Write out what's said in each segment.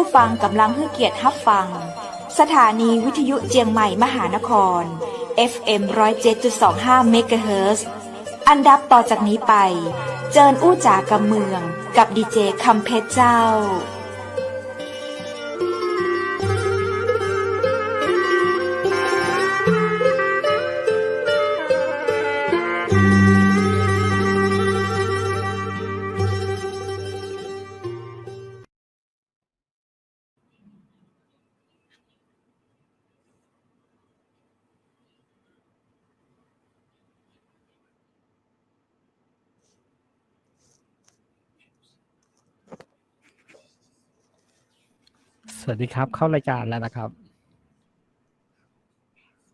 ผู้ฟังกำลังให้เกียรติรับฟังสถานีวิทยุเจียงใหม่มหานคร FM 107.25 เมกะเฮิรตซ์อันดับต่อจากนี้ไปเจิญอู้จ๋ากำเมืองกับดีเจคำเพชรเจ้าสวัสดีครับเข้ารายการแล้วนะครับ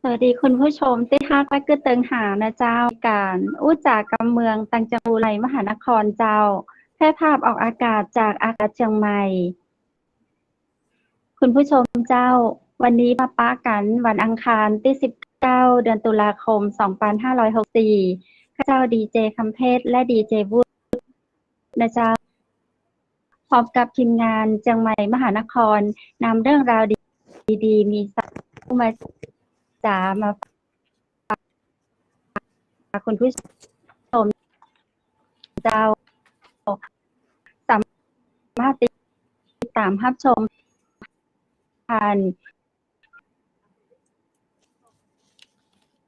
สวัสดีคุณผู้ชมที่ฮักและกึ่เติงหานะเจ้าการอู้จากกำเมืองตังจังหวัดไรมหานครเจ้าแพร่ภาพออกอากาศจากอากาศเชียงใหม่คุณผู้ชมเจ้าวันนี้มาป้ากันวันอังคารที่19เดือนตุลาคม2564ข้าเจ้าดีเจคำเพชรและดีเจวุฒินะเจ้าพร้อมกับทีมงานเชียงใหม่มหานครนำเรื่องราวดีๆมีสาระมาจ๋ามาฝากคุณผู้ชมเจ้าสามารถติดตามรับชมผ่าน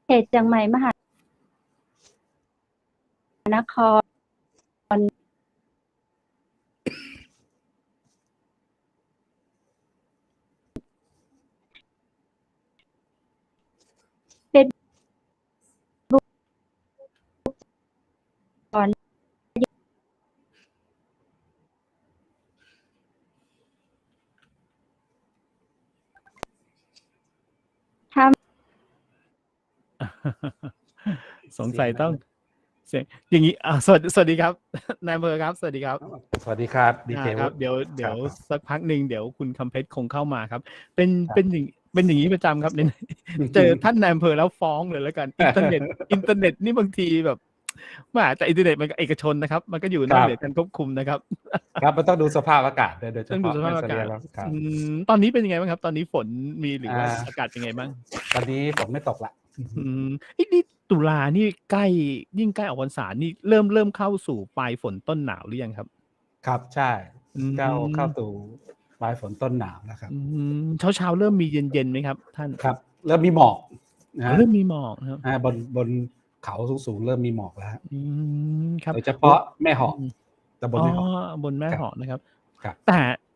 เพจเชียงใหม่มหานครเฟซบุ๊กก่อนทสงสัยต้องเสียงอย่างนี้สวัสดีครับนายอำเภอครับสวัสดีครับสวัสดีครับดีเจครับเดี๋ยวสักพักหนึ่งเดี๋ยวคุณคำเพชรคงเข้ามาครับเป็นอย่างนี้ประจำครับเจอท่านนายอำเภอแล้วฟ้องเลยแล้วกันอินเทอร์เน็ตนี่บางทีแบบว่าแต่อินเทอร์เน็ตมันก็เอกชนนะครับมันก็อยู่นอกเหนือการควบคุมนะครับครับมันต้องดูสภาพอากาศโดยเฉ ต้องดู พาะ สภาพอากาศ ครับ ตอนนี้เป็นยังไงบ้างครับตอนนี้ฝนมีหรือว่าอากาศเป็นไงบ้างตอนนี้ฝนไม่ตกละนี่ตุลานี่ใกล้ยิ่งใกล้ออกพรรษานี่เริ่มเข้าสู่ปลายฝนต้นหนาวหรือยังครับครับใช่เข้าสู่ปลายฝนต้นหนาวนะครับเช้าเริ่มมีเย็นไหมครับท่านครับเริ่มมีหมอกเริ่มมีหมอกครับบนเขาสูงเริ่มมีหมอกแล้วครับโดยเฉพาะแม่หอกแต่บนแม่หอกบนแม่หอกนะครับ ครับ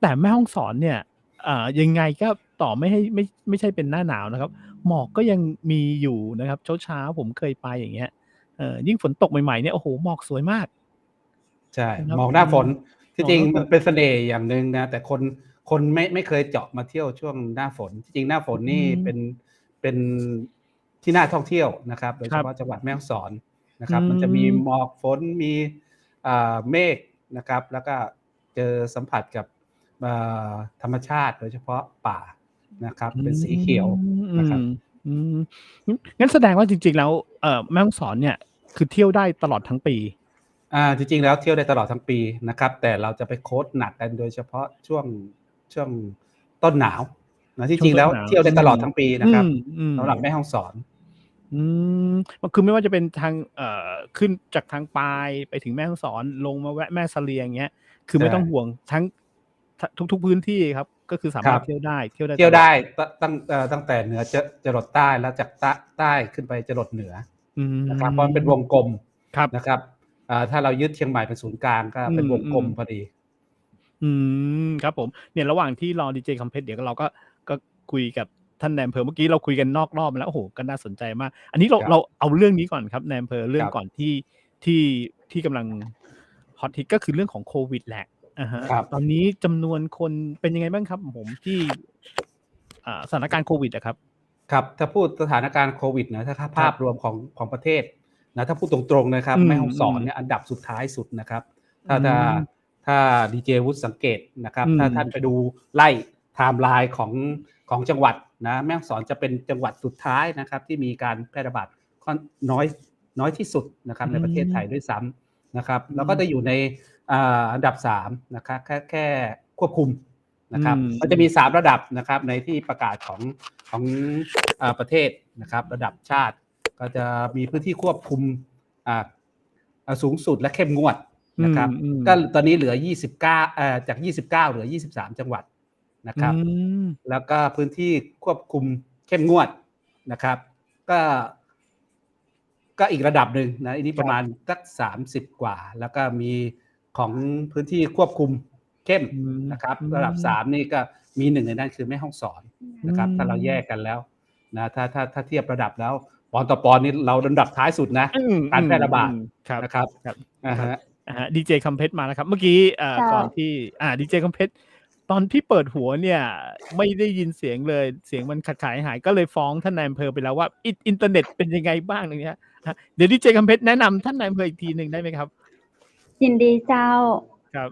แต่แม่ฮ่องสอนเนี่ยยังไงก็ต่อไม่ใช่เป็นหน้าหนาวนะครับหมอกก็ยังมีอยู่นะครับเช้าผมเคยไปอย่างเงี้ยยิ่งฝนตกใหม่ๆเนี่ยโอ้โหหมอกสวยมากใช่หมอกหน้าฝนที่จริงมันเป็นเสน่ห์อย่างนึงนะแต่คนไม่เคยเจาะมาเที่ยวช่วงหน้าฝนจริงหน้าฝนนี่เป็นที่น่าท่องเที่ยวนะครับโดยเฉพาะจังหวัดแม่ฮ่องสอนนะครับมันจะมีหมอกฝนมีเมฆนะครับแล้วก็เจอสัมผัสกับธรรมชาติโดยเฉพาะป่านะครับเป็นสีเขียวนะครับงั้นแสดงว่าจริงๆแล้วแม่ฮ่องสอนเนี่ยคือเที่ยวได้ตลอดทั้งปีจริงๆแล้วเที่ยวได้ตลอดทั้งปีนะครับแต่เราจะไปโค้ดหนักกันโดยเฉพาะช่วงต้นหนาวนะที่จริงแล้วเที่ยวได้ตลอดทั้งปีนะครับสำหรับแม่ฮ่องสอนมันคือไม่ว่าจะเป็นทางขึ้นจากทางปลายไปถึงแม่ฮ่องสอนลงมาแวะแม่เสลียงเงี้ยคือไม่ต้องห่วงทั้งทุกพื้นที่ครับก็คือสามารถเที่ยวได้ตั้งแต่เหนือจรดใต้แล้วจากใต้ขึ้นไปจรดเหนือนะครับเพราะมันเป็นวงกลมนะครับถ้าเรายึดเชียงใหม่เป็นศูนย์กลางก็เป็นวงกลมพอดีครับผมเนี่ยระหว่างที่รอดีเจคำเพชรเดี๋ยวเราก็คุยกับท่านนายอำเภอเมื่อกี้เราคุยกันนอกรอบมาแล้วโอ้โหก็น่าสนใจมากอันนี้เราเอาเรื่องนี้ก่อนครับนายอำเภอเรื่องก่อนที่กำลังฮอตฮิตก็คือเรื่องของโควิดแหละตอนนี้จำนวนคนเป็นยังไงบ้างครับผมที่สถานการณ์โควิดอะครับครับถ้าพูดสถานการณ์โควิดนะถ้าภาพรวมของประเทศนะถ้าพูดตรงๆนะครับแม่ฮ่องสอนเนี่ยอันดับสุดท้ายสุดนะครับถ้าดีเจวุฒิสังเกตนะครับถ้าท่านไปดูไล่ไทม์ไลน์ของจังหวัดนะแม่ฮ่องสอนจะเป็นจังหวัดสุดท้ายนะครับที่มีการแพร่ระบาดน้อยที่สุดนะครับในประเทศไทยด้วยซ้ำนะครับแล้วก็จะอยู่ในอันดับ3นะครับแค่ควบคุม นะครับมันจะมี3ระดับนะครับในที่ประกาศของประเทศนะครับระดับชาติก็จะมีพื้นที่ควบคุมสูงสุดและเข้มงวดนะครับก็ตอนนี้เหลือ29จาก29เหลือ23จังหวัดนะครับแล้วก็พื้นที่ควบคุมเข้มงวดนะครับก็อีกระดับหนึ่งนะอันนี้ประมาณสัก30กว่าแล้วก็มีของพื้นที่ควบคุมเข้มนะครับระดับ3นี่ก็มีหนึ่งในนั้นคือแม่ฮ่องสอนนะครับถ้าเราแยกกันแล้วนะถ้าเทียบระดับแล้วปอนต่อปอนนี่เราลำดับท้ายสุดนะการแพร่ระบาดนะครับดีเจคัมเพชรมาแล้วครับเมื่อกี้ก่อนที่ดีเจคัมเพชรตอนที่เปิดหัวเนี่ยไม่ได้ยินเสียงเลยเสียงมันขาดหายก็เลยฟ้องท่านนายอำเภอไปแล้วว่าอินเทอร์เน็ตเป็นยังไงบ้างอย่างเงี้ยเดี๋ยวดีเจคัมเพชรแนะนำท่านนายอำเภออีกทีหนึ่งได้ไหมครับยินดีเจ้าครับ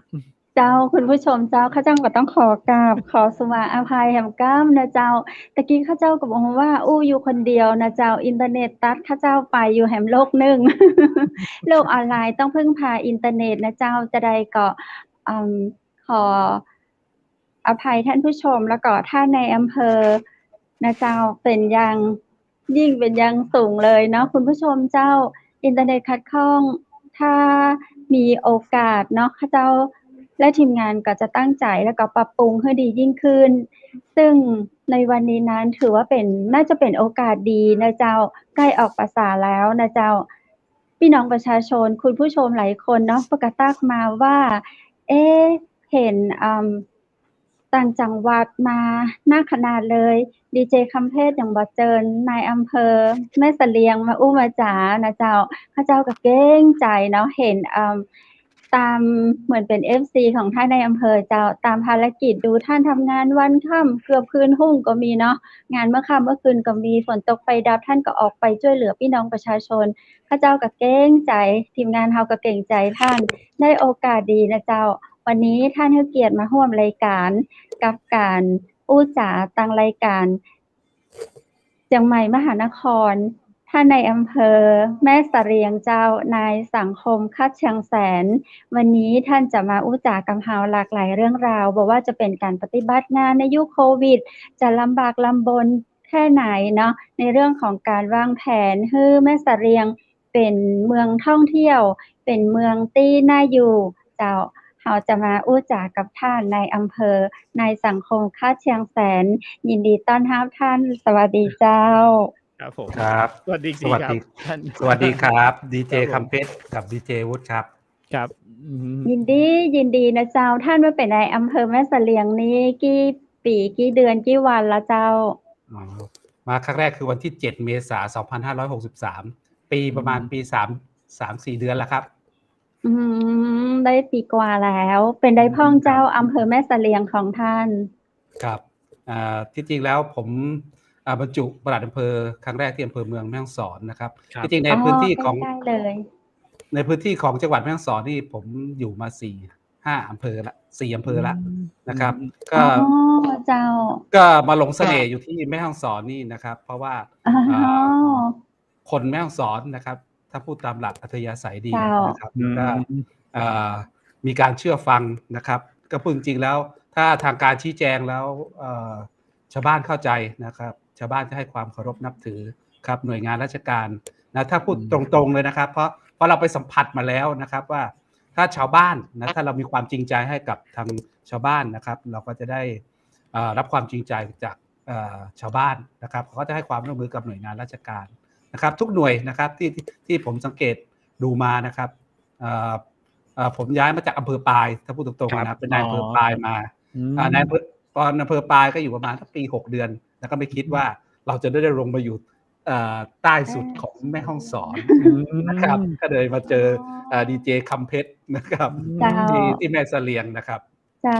เจ้าคุณผู้ชมเจ้าข้าเจ้าก็ต้องขอกราบขอสุมาอภัยแห่งก้ามนะเจ้าตะกี้ข้าเจ้าก็บอกว่าอยู่คนเดียวนะเจ้าอินเทอร์เน็ตตัดข้าเจ้าไปอยู่แห่งโลกหนึ่ง โลกออนไลน์ต้องพึ่งพาอินเทอร์เน็ตนะเจ้าจะได้ก็ขออภัยท่านผู้ชมแล้วก็ท่านในอำเภอนะเจ้าเป็นอย่างยิ่งเป็นอย่างสูงเลยเนาะคุณผู้ชมเจ้าอินเทอร์เน็ตขัดข้องถ้ามีโอกาสเนาะข้าเจ้าและทีมงานก็จะตั้งใจแล้วก็ปรับปรุงให้ดียิ่งขึ้นซึ่งในวันนี้นั้นถือว่าน่าจะเป็นโอกาสดีนะเจ้าใกล้ออกพรรษาแล้วนะเจ้าพี่น้องประชาชนคุณผู้ชมหลายคนเนาะประกาศตักมาว่าเห็นต่างจังหวัดมาหน้าขนาดเลยดีเจคัมเพชรอย่างบ่เจิญนายอำเภอแม่เสลียงมาอู้มาจ๋านะเจ้าข้าเจ้าก็เกรงใจเนาะเห็นตามเหมือนเป็น FC ของท่านในอำเภอเจ้าตามภารกิจดูท่านทำงานวันค่ำเกือบคืนหุ้งก็มีเนาะงานเมื่อค่ำเมื่อคืนก็มีฝนตกไฟดับท่านก็ออกไปช่วยเหลือพี่น้องประชาชนข้าเจ้าก็เกรงใจทีมงานเฮาก็เกรงใจท่านได้โอกาสดีนะเจ้าวันนี้ท่านให้เกียรติมาร่วมรายการกับการอู้จ๋าตั้งรายการเชียงใหม่มหานครท่านในอำเภอแม่เสลียงเจ้านายสังคมคัดเชียงแสนวันนี้ท่านจะมาอู้จ๋ากับเฮาหลากหลายเรื่องราวบอกว่าจะเป็นการปฏิบัติงานในยุคโควิดจะลำบากลำบนแค่ไหนเนาะในเรื่องของการวางแผนให้แม่เสลียงเป็นเมืองท่องเที่ยวเป็นเมืองที่น่าอยู่เจ้าเราจะมาอู้จ๋ากับท่านในอำเภอนายสังคมคัดเชียงแสนยินดีต้อนรับท่านสวัสดีเจ้าครับผมครับสวัสดีครับท่านสวัสดีครับดีเจคัมเพชรกับดีเจวุฒิครับครับยินดีนะเจ้าท่านมาเป็นในอำเภอแม่เสลียงนี้กี่ปีกี่เดือนกี่วันละเจ้ามาครั้งแรกคือวันที่7เมษายน2563ปีประมาณปี3-4 เดือนแล้วครับได้ปีกว่าแล้วเป็นได้พ่องเจ้าอำเภอแม่เสลียงของท่านครับที่จริงแล้วผมบรรจุปลัดอำเภอครั้งแรกที่อำเภอเมืองแม่ฮ่องสอนนะครับที่จริงในพื้นที่ของในพื้นที่ของจังหวัดแม่ฮ่องสอนนี่ผมอยู่มา4-5 อำเภอละ4 อำเภอละนะครับก็มาลงเสน่ห์อยู่ที่แม่ฮ่องสอนนี่นะครับเพราะว่าคนแม่ฮ่องสอนนะครับถ้าพูดตามหลักอัธยาศัยดีนะครับก็มีการเชื่อฟังนะครับก็พูดจริงๆแล้วถ้าทางการชี้แจงแล้วชาวบ้านเข้าใจนะครับชาวบ้านจะให้ความเคารพนับถือครับหน่วยงานราชการนะถ้าพูดตรงๆเลยนะครับเพราะเราไปสัมผัสมาแล้วนะครับว่าถ้าชาวบ้านนะถ้าเรามีความจริงใจให้กับทางชาวบ้านนะครับเราก็จะได้รับความจริงใจจากชาวบ้านนะครับเขาก็จะให้ความร่วมมือกับหน่วยงานราชการนะครับทุกหน่วยนะครับที่ผมสังเกตดูมานะครับผมย้ายมาจากอำเภอปายถ้าพูดตรงๆนะเป็นนายอำเภอปายมาในตอนอำเภอปายก็อยู่ประมาณสักปี6 เดือนแล้วก็ไม่คิดว่าเราจะได้ลงมาอยู่ใต้สุดของแม่ฮ่องสอนนะครับก็เลยมาเจอดีเจคัมเพชรนะครับที่แม่เสลียงนะครับเจ้า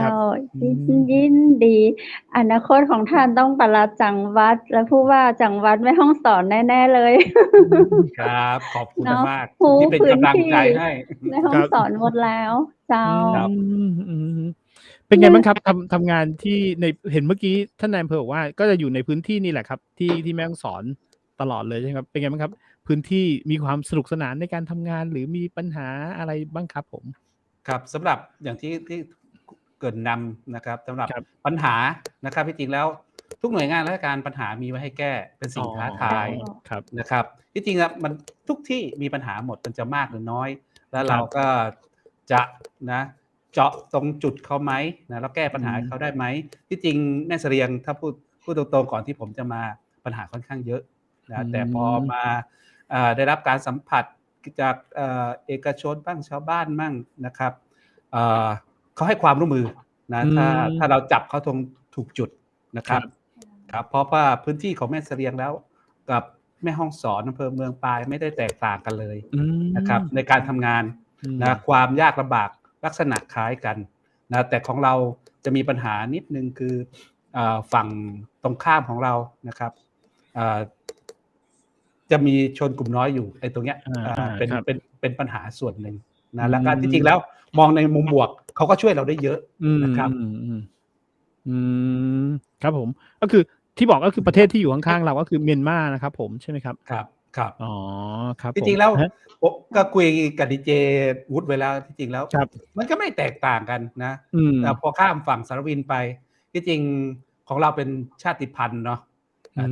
ยินดีอนาคตของท่านต้องปลัดจังหวัดและผู้ว่าจังหวัดแม่ฮ่องสอนแน่ๆเลยครับขอบคุณมากที่เป็นกำลังใจให้แม่ฮ่องสอนหมดแล้วเจ้าเป็นไงบ้างครับทำงานที่ในเห็นเมื่อกี้ท่านนายอำเภอบอกว่าก็จะอยู่ในพื้นที่นี่แหละครับที่แม่ฮ่องสอนตลอดเลยใช่ไหมครับเป็นไงบ้างครับพื้นที่มีความสนุกสนานในการทำงานหรือมีปัญหาอะไรบ้างครับผมครับสำหรับอย่างที่ เกริ่นนำนะครับสำหรับ ครับ ปัญหานะครับที่จริงแล้วทุกหน่วยงานราชการปัญหามีไว้ให้แก้เป็นสิ่งท้าทาย ครับ นะครับที่จริงแล้วมันทุกที่มีปัญหาหมดมันจะมากหรือน้อย แล้ว ครั เรา บ ก็จะนะเจาะตรงจุดเขาไหมนะแล้วแก้ปัญหาให้เขาได้ไหมที่จริงแม่เสรียงถ้าพูดตรงๆก่อนที่ผมจะมาปัญหาค่อนข้างเยอะนะแต่พอมาได้รับการสัมผัสจากเอกชนบ้างชาวบ้านบ้างนะครับเขาให้ความร่วมมือนะถ้าเราจับเขาตรงถูกจุดนะครับครับเพราะว่าพื้นที่ของแม่เสรียงแล้วกับแม่ฮ่องสอนอำเภอเมืองปายไม่ได้แตกต่างกันเลยนะครับในการทำงานนะความยากลำบากลักษณะคล้ายกันนะแต่ของเราจะมีปัญหานิดนึงคือฝั่งตรงข้ามของเรานะครับจะมีชนกลุ่มน้อยอยู่ไอ้ตรงเนี้ยเป็นปัญหาส่วนหนึ่งนะแล้วก็ที่จริงแล้วมองในมุมบวกเขาก็ช่วยเราได้เยอะนะครับครับผมก็คือที่บอกก็คือประเทศที่อยู่ข้างๆเราก็คือเมียนมานะครับผมใช่ไหมครับครับอ๋อครับจริงๆแล้วก็คุยกับดีเจวุฒิไว้แล้วที่จริงแล้วมันก็ไม่แตกต่างกันนะแต่พอข้ามฝั่งสารวินไปที่จริงของเราเป็นชาติพันธุ์เนาะ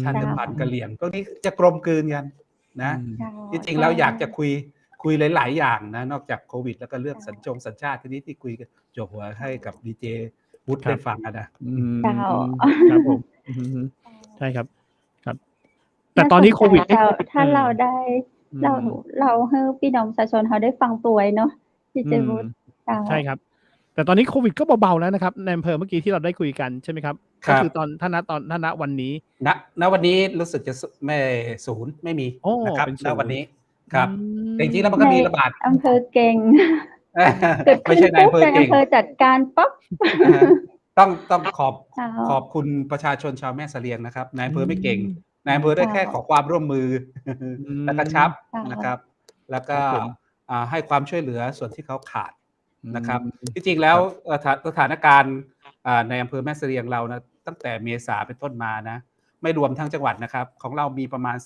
ชาติพันธุ์กะเหรี่ยงพวกนี้จะกลมกลืนกันนะที่จริงแล้วอยากจะคุยหลายๆอย่างนะนอกจากโควิดแล้วก็เรื่องสัญชาติทีนี้ที่คุยกันจบหัวให้กับดีเจวุฒิได้ฟังนะครับผมใช่ครับแต่ตอนนี้โควิดถ้าเราได้เราให้พี่น้องประชาชนเขาได้ฟังตัวเนาะที่จะพูดใช่ครับแต่ตอนนี้โควิดก็เบาๆแล้วนะครับในอำเภอเมื่อกี้ที่เราได้คุยกันใช่ไหมครับก็คือตอนท่านณวันนี้ณวันนี้รู้สึกจะไม่ศูนย์ไม่มีนะครับณวันนี้ครับจริงๆแล้วมันก็มีระบาดอำเภอเก่งไม่ใช่ในอำเภอเก่งอำเภอจัดการป๊บต้องขอบคุณประชาชนชาวแม่เสลียงนะครับนายอำเภอไม่เก่งนายอำเภอได้แค่ขอความร่วมมือและกระชับนะครับแล้วก็ให้ความช่วยเหลือส่วนที่เขาขาดนะครับที่จริงแล้วสถานการณ์ในอำเภอแม่เสลียงเรานะตั้งแต่เมษาเป็นต้นมานะไม่รวมทั้งจังหวัดนะครับของเรามีประมาณ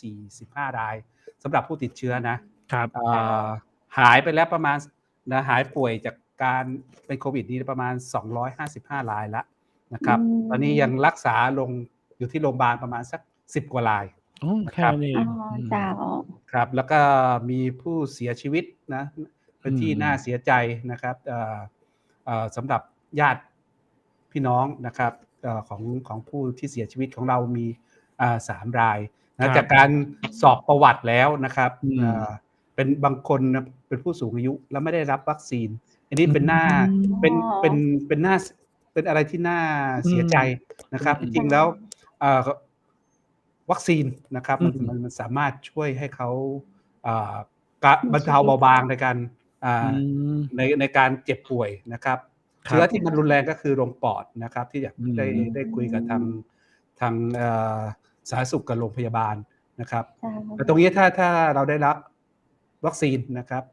345รายสำหรับผู้ติดเชื้อนะครับหายไปแล้วประมาณหายป่วยจากการเป็นโควิดนี้ประมาณ255รายแล้วนะครับตอนนี้ยังรักษาลงอยู่ที่โรงพยาบาลประมาณสัก10กว่ารายครับครับแล้วก็มีผู้เสียชีวิตนะเป็นที่น่าเสียใจนะครับสำหรับญาติพี่น้องนะครับของผู้ที่เสียชีวิตของเรามี3รายนะจากการสอบประวัติแล้วนะครับเป็นบางคนนะเป็นผู้สูงอายุแล้วไม่ได้รับวัคซีนอันนี้เป็นหน้าเป็นหน้าเป็นอะไรที่น่าเสียใจนะครับจริงๆแล้ววัคซีนนะครับมันสามารถช่วยให้เขาบรรเทาเบาบางในการในการเจ็บป่วยนะครับเชื้อที่มันรุนแรงก็คือลงปอดนะครับที่อยากได้คุยกับทางสาธารณสุขกับโรงพยาบาลนะครับแต่ตรงนี้ถ้าเราได้รับวัคซีนนะครับ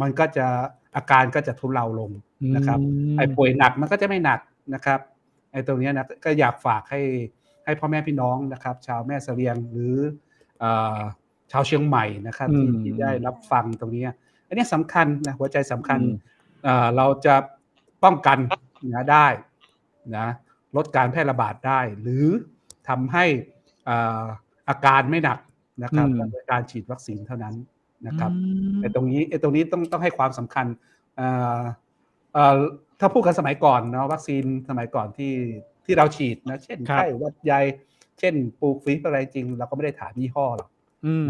มันก็จะอาการก็จะทุเลาลงนะครับไอ้ป่วยหนักมันก็จะไม่หนักนะครับไอ้ตรงนี้นะก็อยากฝากให้พ่อแม่พี่น้องนะครับชาวแม่เสลียงหรือชาวเชียงใหม่นะครับที่ได้รับฟังตรงนี้อันนี้สำคัญนะหัวใจสำคัญเราจะป้องกันได้นะลดการแพร่ระบาดได้หรือทำให้อาการไม่หนักนะครับจากการฉีดวัคซีนเท่านั้นนะครับไอ้ตรงนี้ต้องให้ความสำคัญถ้าพูดกันสมัยก่อนเนาะวัคซีนสมัยก่อนที่เราฉีดนะเช่นไข้หวัดใหญ่เช่นปลูกฝีอะไรจริงเราก็ไม่ได้ถามยี่ห้อหรอก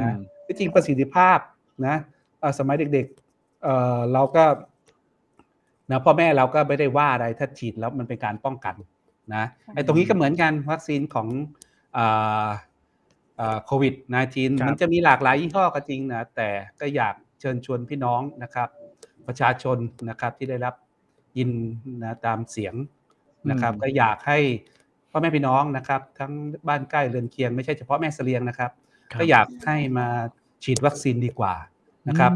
นะจริงประสิทธิภาพนะสมัยเด็กๆเราก็นะพ่อแม่เราก็ไม่ได้ว่าอะไรถ้าฉีดแล้วมันเป็นการป้องกันนะไอ้ตรงนี้ก็เหมือนกันวัคซีนของโควิด -19 มันจะมีหลากหลายยี่ห้อก็จริงนะแต่ก็อยากเชิญชวนพี่น้องนะครับประชาชนนะครับที่ได้รับยินนะตามเสียงนะครับก็อยากให้พ่อแม่พี่น้องนะครับทั้งบ้านใกล้เรือนเคียงไม่ใช่เฉพาะแม่เสลียงนะครับก็อยากให้มาฉีดวัคซีนดีกว่านะครับ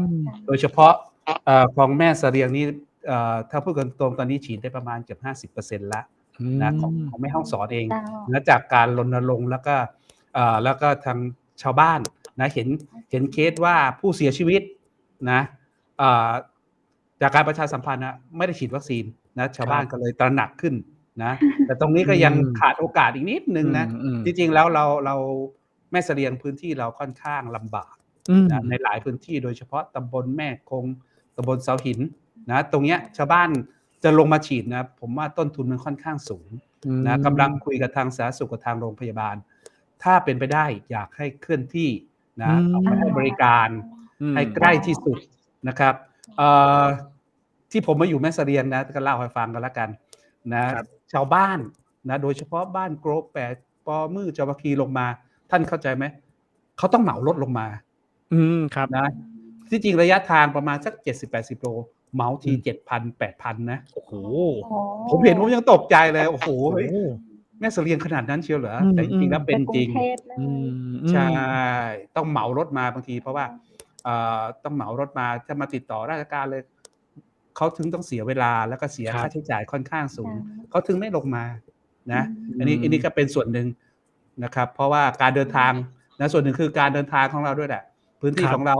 โดยเฉพาะของแม่เสลียงนี้ถ้าพูดกันตรงตอนนี้ฉีดได้ประมาณเกือบ 50% แล้วนะของแม่ฮ่องสอนเองนะจากการรณรงค์แล้วก็ทางชาวบ้านนะเห็นเคสว่าผู้เสียชีวิตนะ จากการประชาสัมพันธ์นะไม่ได้ฉีดวัคซีนนะชาวบ้านก็เลยตระหนักขึ้นนะแต่ตรงนี้ก็ยังขาดโอกาสอีกนิดนึงนะจริงๆแล้วเราแม่เสลียงพื้นที่เราค่อนข้างลำบากนะในหลายพื้นที่โดยเฉพาะตำบลแม่คงตำบลเสาหินนะตรงเนี้ยชาวบ้านจะลงมาฉีดนะผมว่าต้นทุนมันค่อนข้างสูงนะกำลังคุยกับทางสาธารณสุขกับทางโรงพยาบาลถ้าเป็นไปได้อยากให้เคลื่อนที่นะเอาไปให้บริการให้ใกล้ที่สุดนะครับที่ผมมาอยู่แม่เสลียงนะก็เล่าให้ฟังกันแล้วกันนะชาวบ้านนะโดยเฉพาะบ้านโกรกแปดปอมือจวคีลงมาท่านเข้าใจไหมเขาต้องเหมารถลงมาครับนะที่จริงระยะทางประมาณสัก70-80 โลเหมาที 7,000-8,000 นะโอ้โหผมเห็นผมยังตกใจเลยโอ้โหแม่เสลียงขนาดนั้นเชียวเหรอแต่จริงๆแล้วเป็นจริงใช่ต้องเหมารถมาบางทีเพราะว่าต้องเหมารถมาจะมาติดต่อราชการเลยเขาถึงต้องเสียเวลาแล้วก็เสียค่าใช้จ่ายค่อนข้างสูงเขาถึงไม่ลงมานะอันนี้ก็เป็นส่วนหนึ่งนะครับเพราะว่าการเดินทางนะส่วนหนึ่งคือการเดินทางของเราด้วยแหละพื้นที่ของเรา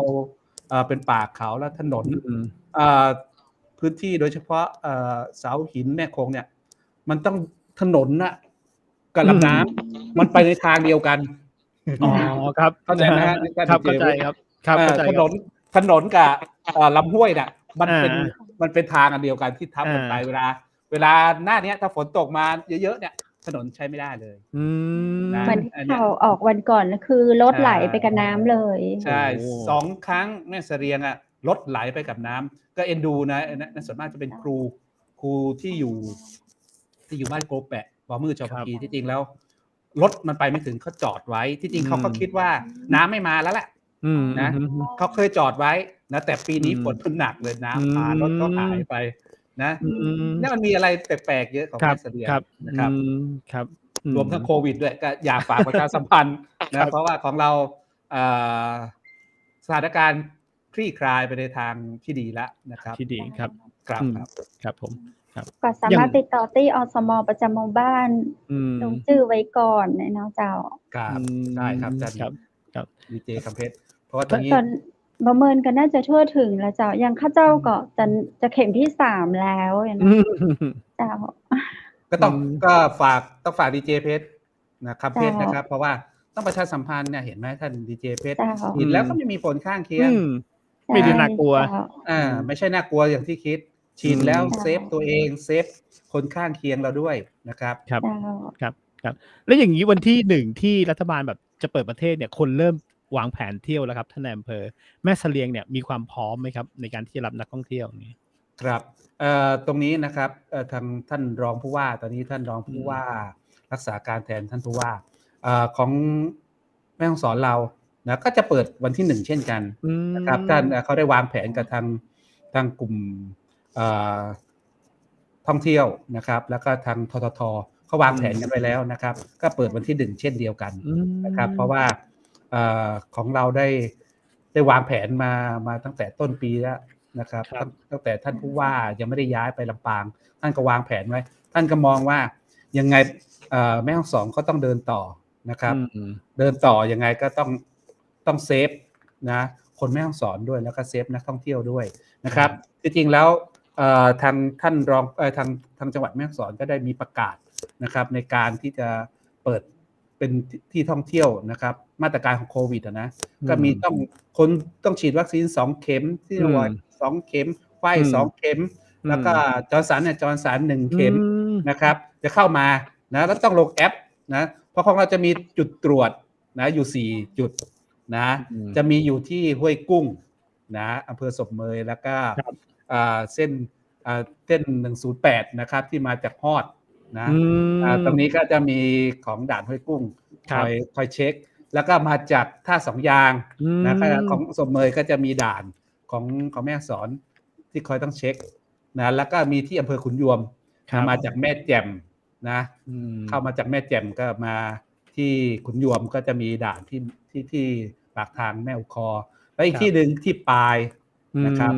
เป็นป่าเขาและถนนพื้นที่โดยเฉพาะเสาหินแม่คงเนี่ยมันต้องถนนน่ะกับลำน้ำมันไปในทางเดียวกันอ๋อครับเข้าใจนะฮะครับเข้าใจครับถนนกับลำห้วยน่ะมันเป็นทางอันเดียวกันที่ทับกันไปเวลาหน้านี้ถ้าฝนตกมาเยอะๆเนี่ยถนนใช้ไม่ได้เลยเหมือนข่าวออกวันก่อนคือรถไหลไปกับน้ำเลยใช่2 ครั้งแม่เสลียงอ่ะรถไหลไปกับน้ำก็เอ็นดูนะส่วนมากจะเป็นครูที่อยู่บ้านโกแปะบ่อมือจอปกีที่จริงแล้วรถมันไปไม่ถึงเขาจอดไว้ที่จริงเขาก็คิดว่าน้ำไม่มาแล้วแหละนะเขาเคยจอดไว้นะแต่ปีนี้ฝนมันหนักเลยน้ำมารถก็หายไปนะนี่มันมีอะไรแปลกๆเยอะของแม่เสลียงนะครับรวมทั้งโควิดด้วยก็อยากฝากประชาสัมพันธ์นะเพราะว่าของเราสถานการณ์คลี่คลายไปในทางที่ดีแล้วนะครับที่ดีครับครับผมก็สามารถติดต่อที่อสม.ประจำหมู่บ้านลงชื่อไว้ก่อนนะเจ้าครับได้ครับอาจารย์ครับดีเจคำเพชรเพราะว่าตอนนี้ประเมินกันน่าจะทั่วถึงแล้วเจ้ายังข้าเจ้าก็จะเข็มที่3แล้วนะเจ้าก็ฝากดีเจเพชรนะครับเพชรนะครับเพราะว่าต้องประชาสัมพันธ์เนี่ยเห็นไหมท่านดีเจเพชรเห็นแล้วก็ไม่มีผลข้างเคียงไม่ได้น่ากลัวไม่ใช่น่ากลัวอย่างที่คิดฉีดแล้วเซฟตัวเองเซฟคนข้างเคียงเราด้วยนะครับครับแล้วอย่างนี้วันที่1ที่รัฐบาลแบบจะเปิดประเทศเนี่ยคนเริ่มวางแผนเที่ยวแล้วครับท่านนายอำเภอแม่เสลียงเนี่ยมีความพร้อมไหมครับในการที่จะรับนักท่องเที่ยวนี้ครับตรงนี้นะครับทางท่านรองผู้ว่าตอนนี้ท่านรองผู้ว่ารักษาการแทนท่านผู้ว่าของแม่ฮ่องสอนเรานะก็จะเปิดวันที่1เช่นกันนะครับท่านเขาได้วางแผนกับทางกลุ่มท่องเที่ยวนะครับแล้วก็ทางททท.เขาวางแผนกันไว้แล้วนะครับก็เปิดวันที่1เช่นเดียวกันนะครับเพราะว่าของเราได้วางแผนมาตั้งแต่ต้นปีแล้วนะครับตั้งแต่ท่านผู้ว่ายังไม่ได้ย้ายไปลำปางท่านก็วางแผนไว้ท่านก็มองว่ายังไงแม่ฮ่องสอนเขาต้องเดินต่อนะครับเดินต่อยังไงก็ต้องเซฟนะคนแม่ฮ่องสอนด้วยแล้วก็เซฟนักท่องเที่ยวด้วยนะครับจริงๆแล้วทางท่านรองทางจังหวัดแม่ฮ่องสอนก็ได้มีประกาศนะครับในการที่จะเปิดเป็นที่ท่องเที่ยวนะครับมาตรการของโควิดนะก็มีต้องฉีดวัคซีน2 เข็มที่ระวัง2 เข็มไฟ2 เข็มแล้วก็จอร์นสัน1 เข็มนะครับจะเข้ามานะแล้วต้องลงแอปนะเพราะของเราจะมีจุดตรวจนะอยู่4 จุดนะจะมีอยู่ที่ห้วยกุ้งนะอำเภอศพเมยแล้วก็เส้น108นะครับที่มาจากฮอดนะตรงนี้ก็จะมีของด่านห้วยกุ้งคอยเช็คแล้วก็มาจากท่าสองยางนะของศพเมยก็จะมีด่านของแม่ฮ่องสอนที่คอยต้องเช็คนะแล้วก็มีที่อำเภอขุนยวมมาจากแม่แจ่มนะเข้ามาจากแม่แจ่มก็มาที่ขุนยวมก็จะมีด่านที่ปากทางแม่อุคอแล้วอีกที่หนึ่งที่ปลายนะครับ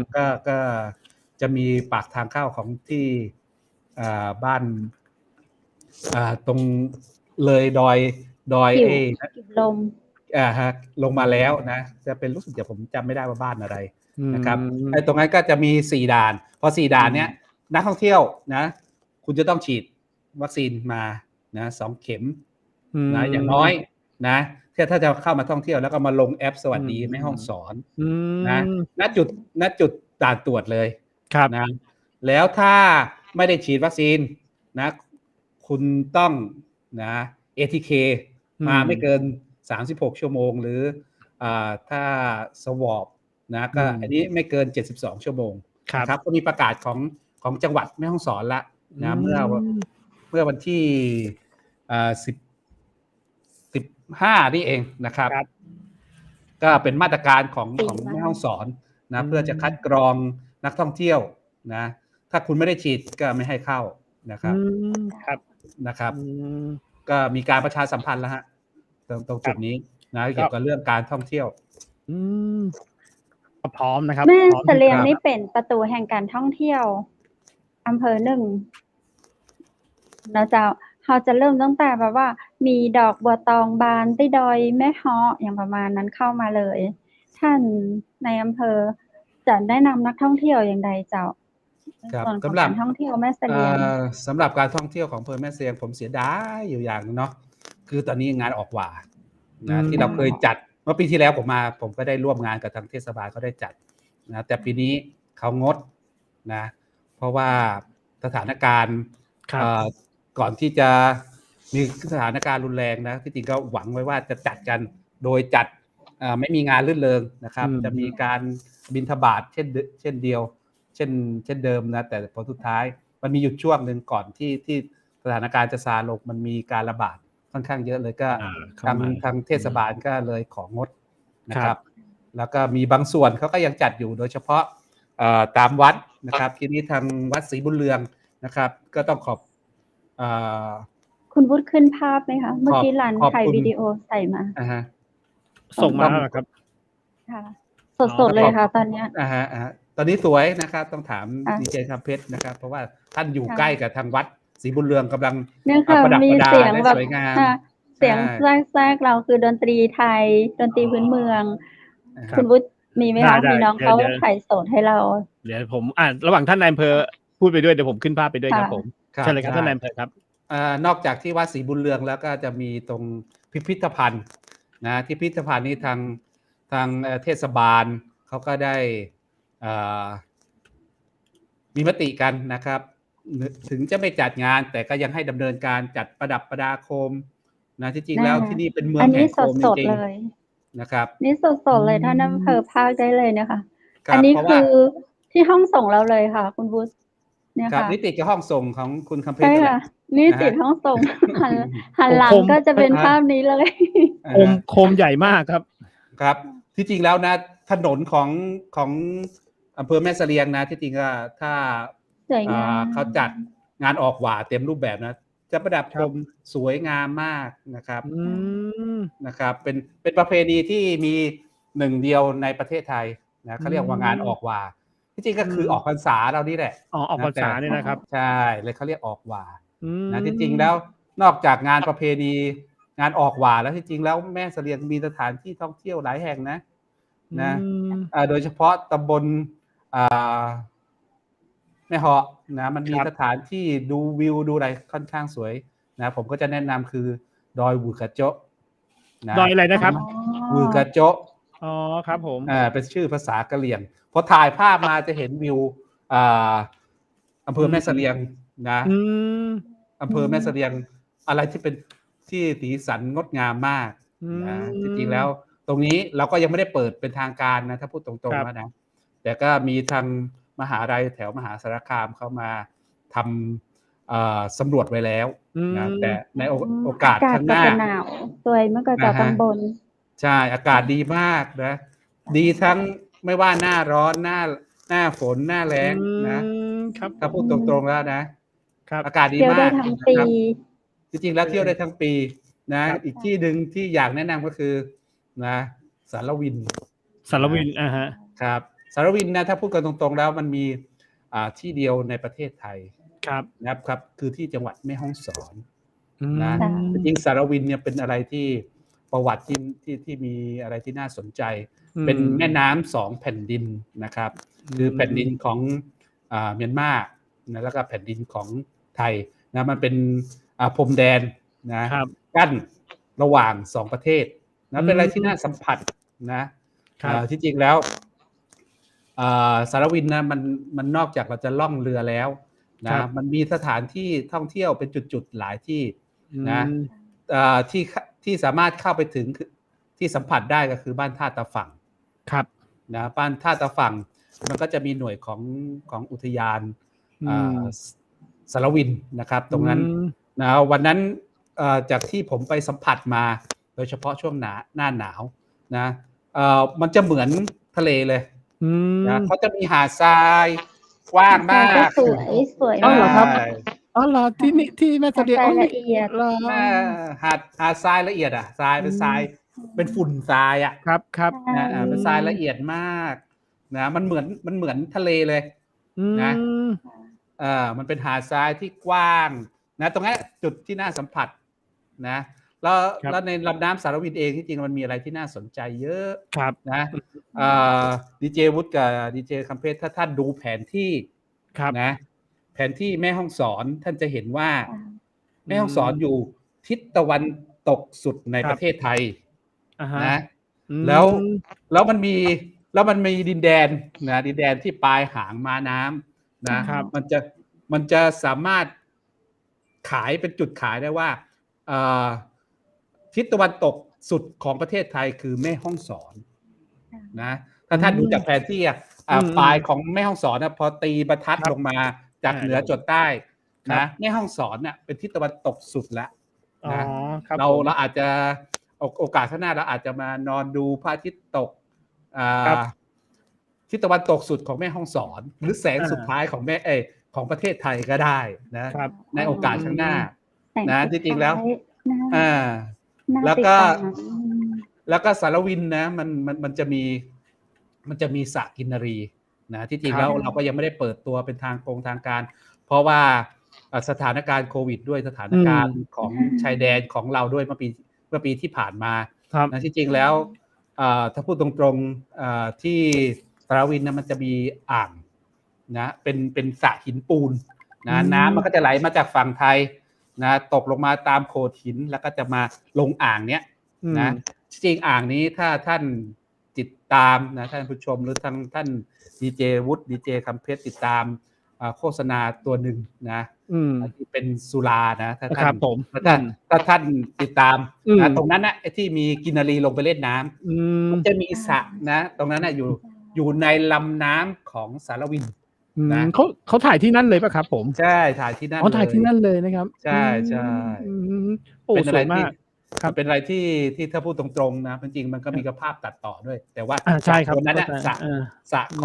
ก็จะมีปากทางเข้าของที่บ้านตรงเลยดอยกิบลม ฮะลงมาแล้วนะจะเป็นรู้สึกผมจำไม่ได้ว่าบ้านอะไรนะครับ อืม ไอ้ตรงนั้นก็จะมี4ด่านพอ4ด่านเนี้ยนักท่องเที่ยวนะคุณจะต้องฉีดวัคซีนมานะ2 เข็มนะอย่างน้อยนะถ้าจะเข้ามาท่องเที่ยวแล้วก็มาลงแอปสวัสดีแม่ฮ่องสอนนะณจุดด่านตรวจเลยนะแล้วถ้าไม่ได้ฉีดวัคซีนนะคุณต้องนะ ATK มาไม่เกิน36 ชั่วโมงหรือถ้าสวอปนะก็อันนี้ไม่เกิน72 ชั่วโมงครับก็มีประกาศของจังหวัดแม่ฮ่องสอนละนะเมื่อวันที่15นี่เองนะครับก็เป็นมาตรการของแม่ฮ่องสอนนะเพื่อจะคัดกรองนักท่องเที่ยวนะถ้าคุณไม่ได้ฉีดก็ไม่ให้เข้านะครับนะครับก็มีการประชาสัมพันธ์แล้วฮะตรงจุดนี้นะเกี่ยวกับเรื่องการท่องเที่ยวพร้อมนะครับแม่เสลียงนี่เป็นประตูแห่งการท่องเที่ยวอำเภอหนึ่งนะเจ้าเราจะเริ่มตั้งแต่แบบว่ามีดอกบัวตองบานที่ดอยแม่ฮ้ออย่างประมาณนั้นเข้ามาเลยท่านในอำเภอจะแนะนำนักท่องเที่ยวอย่างไรเจ้าสำหรับการท่องเที่ยวแม่เสลียงสำหรับการท่องเที่ยวของอำเภอแม่เสลียงผมเสียดายอยู่อย่างนึงเนาะคือตอนนี้งานออกหว่านะที่เราเคยจัดเมื่อปีที่แล้วผมก็ได้ร่วมงานกับทางเทศบาลเขาได้จัดนะแต่ปีนี้เขางดนะเพราะว่าสถานการณ์ก่อนที่จะมีสถานการณ์รุนแรงนะที่จริงก็หวังไว้ว่าจะจัดกันโดยจัดไม่มีงานรื่นเริงนะครับจะมีการบิณฑบาตเช่นเดิมนะแต่พอสุดท้ายมันมีหยุดช่วงหนึ่งก่อนที่สถานการณ์จะซาลงมันมีการระบาดค่อนข้างเยอะเลยก็ทางเทศบาลก็เลยของดนะครับแล้วก็มีบางส่วนเขาก็ยังจัดอยู่โดยเฉพาะตามวัดนะครับทีนี้ทางวัดศรีบุญเรืองนะครับก็ต้องขอบคุณวุฒิขึ้นภาพไหมคะเมื่อกี้หลานถ่ายวิดีโอใส่มาส่งมาแล้วครับค่ะสดๆเลยค่ะตอนนี้ตอนนี้สวยนะครับต้องถามดีเจคำเพชรนะครับเพราะว่าท่านอยู่ใกล้กับทางวัดศรีบุญเรืองกำลังประดับประดาและสวยงามเสียงแทรกเราคือดนตรีไทยดนตรีพื้นเมืองคุณวุฒิมีไหมคะมีน้องเขาถ่ายสดให้เราเดี๋ยวผมระหว่างท่านนายอำเภอพูดไปด้วยเดี๋ยวผมขึ้นภาพไปด้วยครับผมใช่เลยครับท่านนายอำเภอครับนอกจากที่วัดศรีบุญเรืองแล้วก็จะมีตรงพิพิธภัณฑ์นะที่พิพิธภัณฑ์นี้ทางเทศบาลเขาก็ได้มีมติกันนะครับถึงจะไม่จัดงานแต่ก็ยังให้ดำเนินการจัดประดับประดาโคมนะที่จริงแล้วที่นี่เป็นเมืองแห่งโคมจริงๆนะครับนี่สดๆเลยท่านอำเภอภาคได้เลยนะคะอันนี้คือที่ห้องส่งเราเลยค่ะคุณวุฒิเนี่ยค่ะนี่ติดกับห้องส่งของคุณคำเพชรใช่ค่ะนี่ติดห้องส่งหันหลังก็จะเป็นภาพนี้เลยโคมใหญ่มากครับที่จริงแล้วนะถนนของอำเภอแม่เสลียงนะที่จริงก็ถ้าเขาจัดงานออกหว่าเต็มรูปแบบนะจะประดับโคมสวยงามมากนะครับเป็นประเพณีที่มีหนึ่งเดียวในประเทศไทยนะเขาเรียกว่างานออกหว่าที่จริงก็คือออกพรรษาเรานี่แหละออกพรรษาเนี่ยนะครับใช่เลยเขาเรียกออกหว่านะที่จริงแล้วนอกจากงานประเพณีงานออกหว่าแล้วที่จริงแล้วแม่เสลียงมีสถานที่ท่องเที่ยวหลายแห่งนะโดยเฉพาะตำบลแม่เหาะนะมันมีสถานที่ดูวิวดูอะไรค่อนข้างสวยนะผมก็จะแนะนำคือดอยวูกะโจะดอยอะไรนะครับวูกะโจะอ๋อครับผมเป็นชื่อภาษากะเหรี่ยงพอถ่ายภาพมาจะเห็นวิวอำเภอแม่เสลียงนะอำเภอแม่เสลียงอะไรที่เป็นที่สีสันงดงามมากนะจริงๆแล้วตรงนี้เราก็ยังไม่ได้เปิดเป็นทางการนะถ้าพูดตรงๆแล้วนะแต่ก็มีทางมหาลัยแถวมหาสารคามเข้ามาทำสำรวจไว้แล้วนะแต่ในโอกาสข้างหน้าหนาวสวยเมื่อก่อนจากตำบลใช่อากาศดีมากนะดีทั้งไม่ว่าหน้าร้อนหน้าฝนหน้าแล้งนะครับถ้าพูดตรงๆแล้วนะอากาศดีมากเที่ยวได้ทั้งปีจริงๆแล้วเที่ยวได้ทั้งปีนะอีกที่หนึ่งที่อยากแนะนำก็คือนะสารวินฮะครับสารวินนะถ้าพูดกันตรงๆแล้วมันมีที่เดียวในประเทศไทยนะครับคือที่จังหวัดแม่ฮ่องสอนนะจริงสารวินเนี่ยเป็นอะไรที่ ประวัติที่มีอะไรที่น่าสนใจ เป็นแม่น้ำ2แผ่นดินนะครับคือแผ่นดินของเมียนมานะแล้วก็แผ่นดินของไทยนะมันเป็นพรมแดนนะกั้นระหว่าง2ประเทศนะเป็นอะไรที่น่าสัมผัสนะที่จริงแล้วสารวินนะมันนอกจากเราจะล่องเรือแล้วนะมันมีสถานที่ท่องเที่ยวเป็นจุดๆหลายที่นะที่สามารถเข้าไปถึงที่สัมผัสได้ก็คือบ้านท่าตาฝั่งครับนะบ้านท่าตาฝั่งมันก็จะมีหน่วยของอุทยานสารวินนะครับตรงนั้นนะวันนั้นจากที่ผมไปสัมผัสมาโดยเฉพาะช่วงหน้าหนาวนะมันจะเหมือนทะเลเลยนะเขาจะมีหาดทรายกว้างมากสวยอ๋อเหรอครับอ๋อเหรอที่นี่ที่แม่เสลียงละเอียดหาดทรายละเอียดทรายเป็นทรายเป็นฝุ่นทรายครับเป็นทรายละเอียดมากนะมันเหมือนทะเลเลยนะมันเป็นหาดทรายที่กว้างนะตรงนี้จุดที่น่าสัมผัสนะแล้วในลำน้ำสารวินเองที่จริงมันมีอะไรที่น่าสนใจเยอะนะดีเจวุฒิกับดีเจคัมเพชรถ้าท่านดูแผนที่นะแผนที่แม่ฮ่องสอนท่านจะเห็นว่าแม่ฮ่องสอนอยู่ทิศตะวันตกสุดในประเทศไทยนะแล้วมันมีดินแดนนะดินแดนที่ปลายหางม้าน้ำนะมันจะสามารถขายเป็นจุดขายได้ว่าทิศตะวันตกสุดของประเทศไทยคือแม่ฮ่องสอนนะถ้าท่านดูจากแผนที่ปลายของแม่ฮ่องสอนนะพอตีบรรทัดลงมาจากเหนือจดใต้นะแม่ฮ่องสอนเนี่ยเป็นทิศตะวันตกสุดแล้วนะเราอาจจะโอกาสข้างหน้าเราอาจจะมานอนดูพระอาทิตย์ตกทิศตะวันตกสุดของแม่ฮ่องสอนหรือแสงสุดท้ายของของประเทศไทยก็ได้นะในโอกาสข้างหน้านะจริงๆแล้วแล้วก็สารวินนะมันจะมีสระกินนรีนะที่จริงแล้วเราก็ยังไม่ได้เปิดตัวเป็นทางการเพราะว่าสถานการณ์โควิดด้วยสถานการณ์ของชายแดนของเราด้วยเมื่อปีที่ผ่านมานะที่จริงแล้วถ้าพูดตรงๆที่สารวินนะมันจะมีอ่างนะเป็นสระหินปูนนะน้ำมันก็จะไหลมาจากฝั่งไทยนะตกลงมาตามโขดหินแล้วก็จะมาลงอ่างเนี้ยนะจริงอ่างนี้ถ้าท่านติดตามนะท่านผู้ชมหรือท่านดีเจวุฒิดีเจคัมเพชรติดตามโฆษณาตัวหนึ่งนะที่เป็นสุรานะถ้าท่านติดตามนะตรงนั้นนะที่มีกินนารีลงไปเล่นน้ำมันจะมีสระนะตรงนั้นนะอยู่ในลำน้ำของสารวินนะเขาถ่ายที่นั่นเลยป่ะครับผมใช่ถ่ายที่นั่นถ่ายที่นั่นเลยนะครับใช่เป็นอะไรมากเป็นอะไรที่ถ้าพูดตรงๆนะจริงๆมันก็มีกระภาพตัดต่อด้วยแต่ว่าใช่ครับตรงนั้นสระข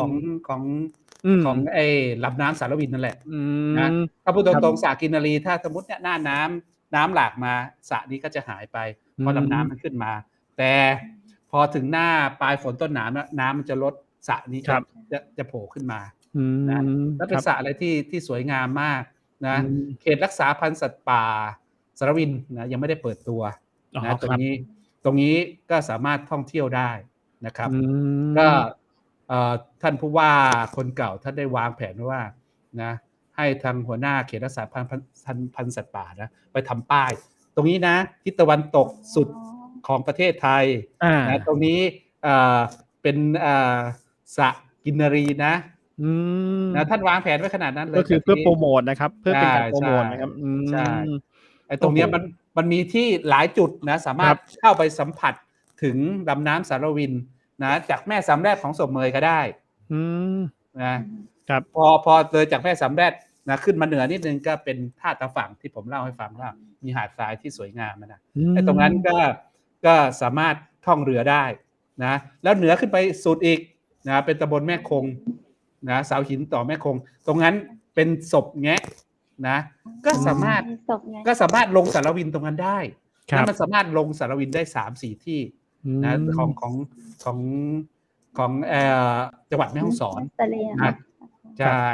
องไอ้ลำน้ำสารวินนั่นแหละนะถ้าพูดตรงๆสระกินนารีถ้าสมมติเนี่ยหน้าน้ำหลากมาสระนี้ก็จะหายไปเพราะลำน้ำมันขึ้นมาแต่พอถึงหน้าปลายฝนต้นหนาวน้ำมันจะลดสระนี้จะโผล่ขึ้นมานะแล้วเป็นสระอะไรที่สวยงามมากนะเขตรักษาพันธุ์สัตว์ป่าสารวินนะยังไม่ได้เปิดตัวนะตรงนี้ก็สามารถท่องเที่ยวได้นะครับก็ท่านผู้ว่าคนเก่าท่านได้วางแผนไว้ว่านะให้ทางหัวหน้าเขตรักษาพันธุ์สัตว์ป่านะไปทำป้ายตรงนี้นะทิศตะวันตกสุดของประเทศไทยนะตรงนี้เป็นสระกินนารีนะท่านวางแผนไว้ขนาดนั้นเลยก็คือเพื่อโปรโมทนะครับเพื่อเป็นการโปรโมทนะครับใช่ไอ้ตรงนี้มันมีที่หลายจุดนะสามารถเข้าไปสัมผัสถึงลำน้ำสารวินนะจากแม่สามแรดของศพเมยก็ได้นะครับพอเลยจากแม่สามแรดนะขึ้นมาเหนือนิดนึงก็เป็นท่าตะฝั่งที่ผมเล่าให้ฟังว่ามีหาดทรายที่สวยงามนะไอ้ตรงนั้นก็สามารถท่องเรือได้นะแล้วเหนือขึ้นไปสุดอีกนะเป็นตำบลแม่คงนะเสาหินต่อแม่คงตรงนั้นเป็นศพแงะนะก็สามารถลงสารวินตรงนั้นได้แล้วมันสามารถลงสารวินได้ 3-4 ที่นะของจังหวัดแม่ฮ่องสอนนะใช่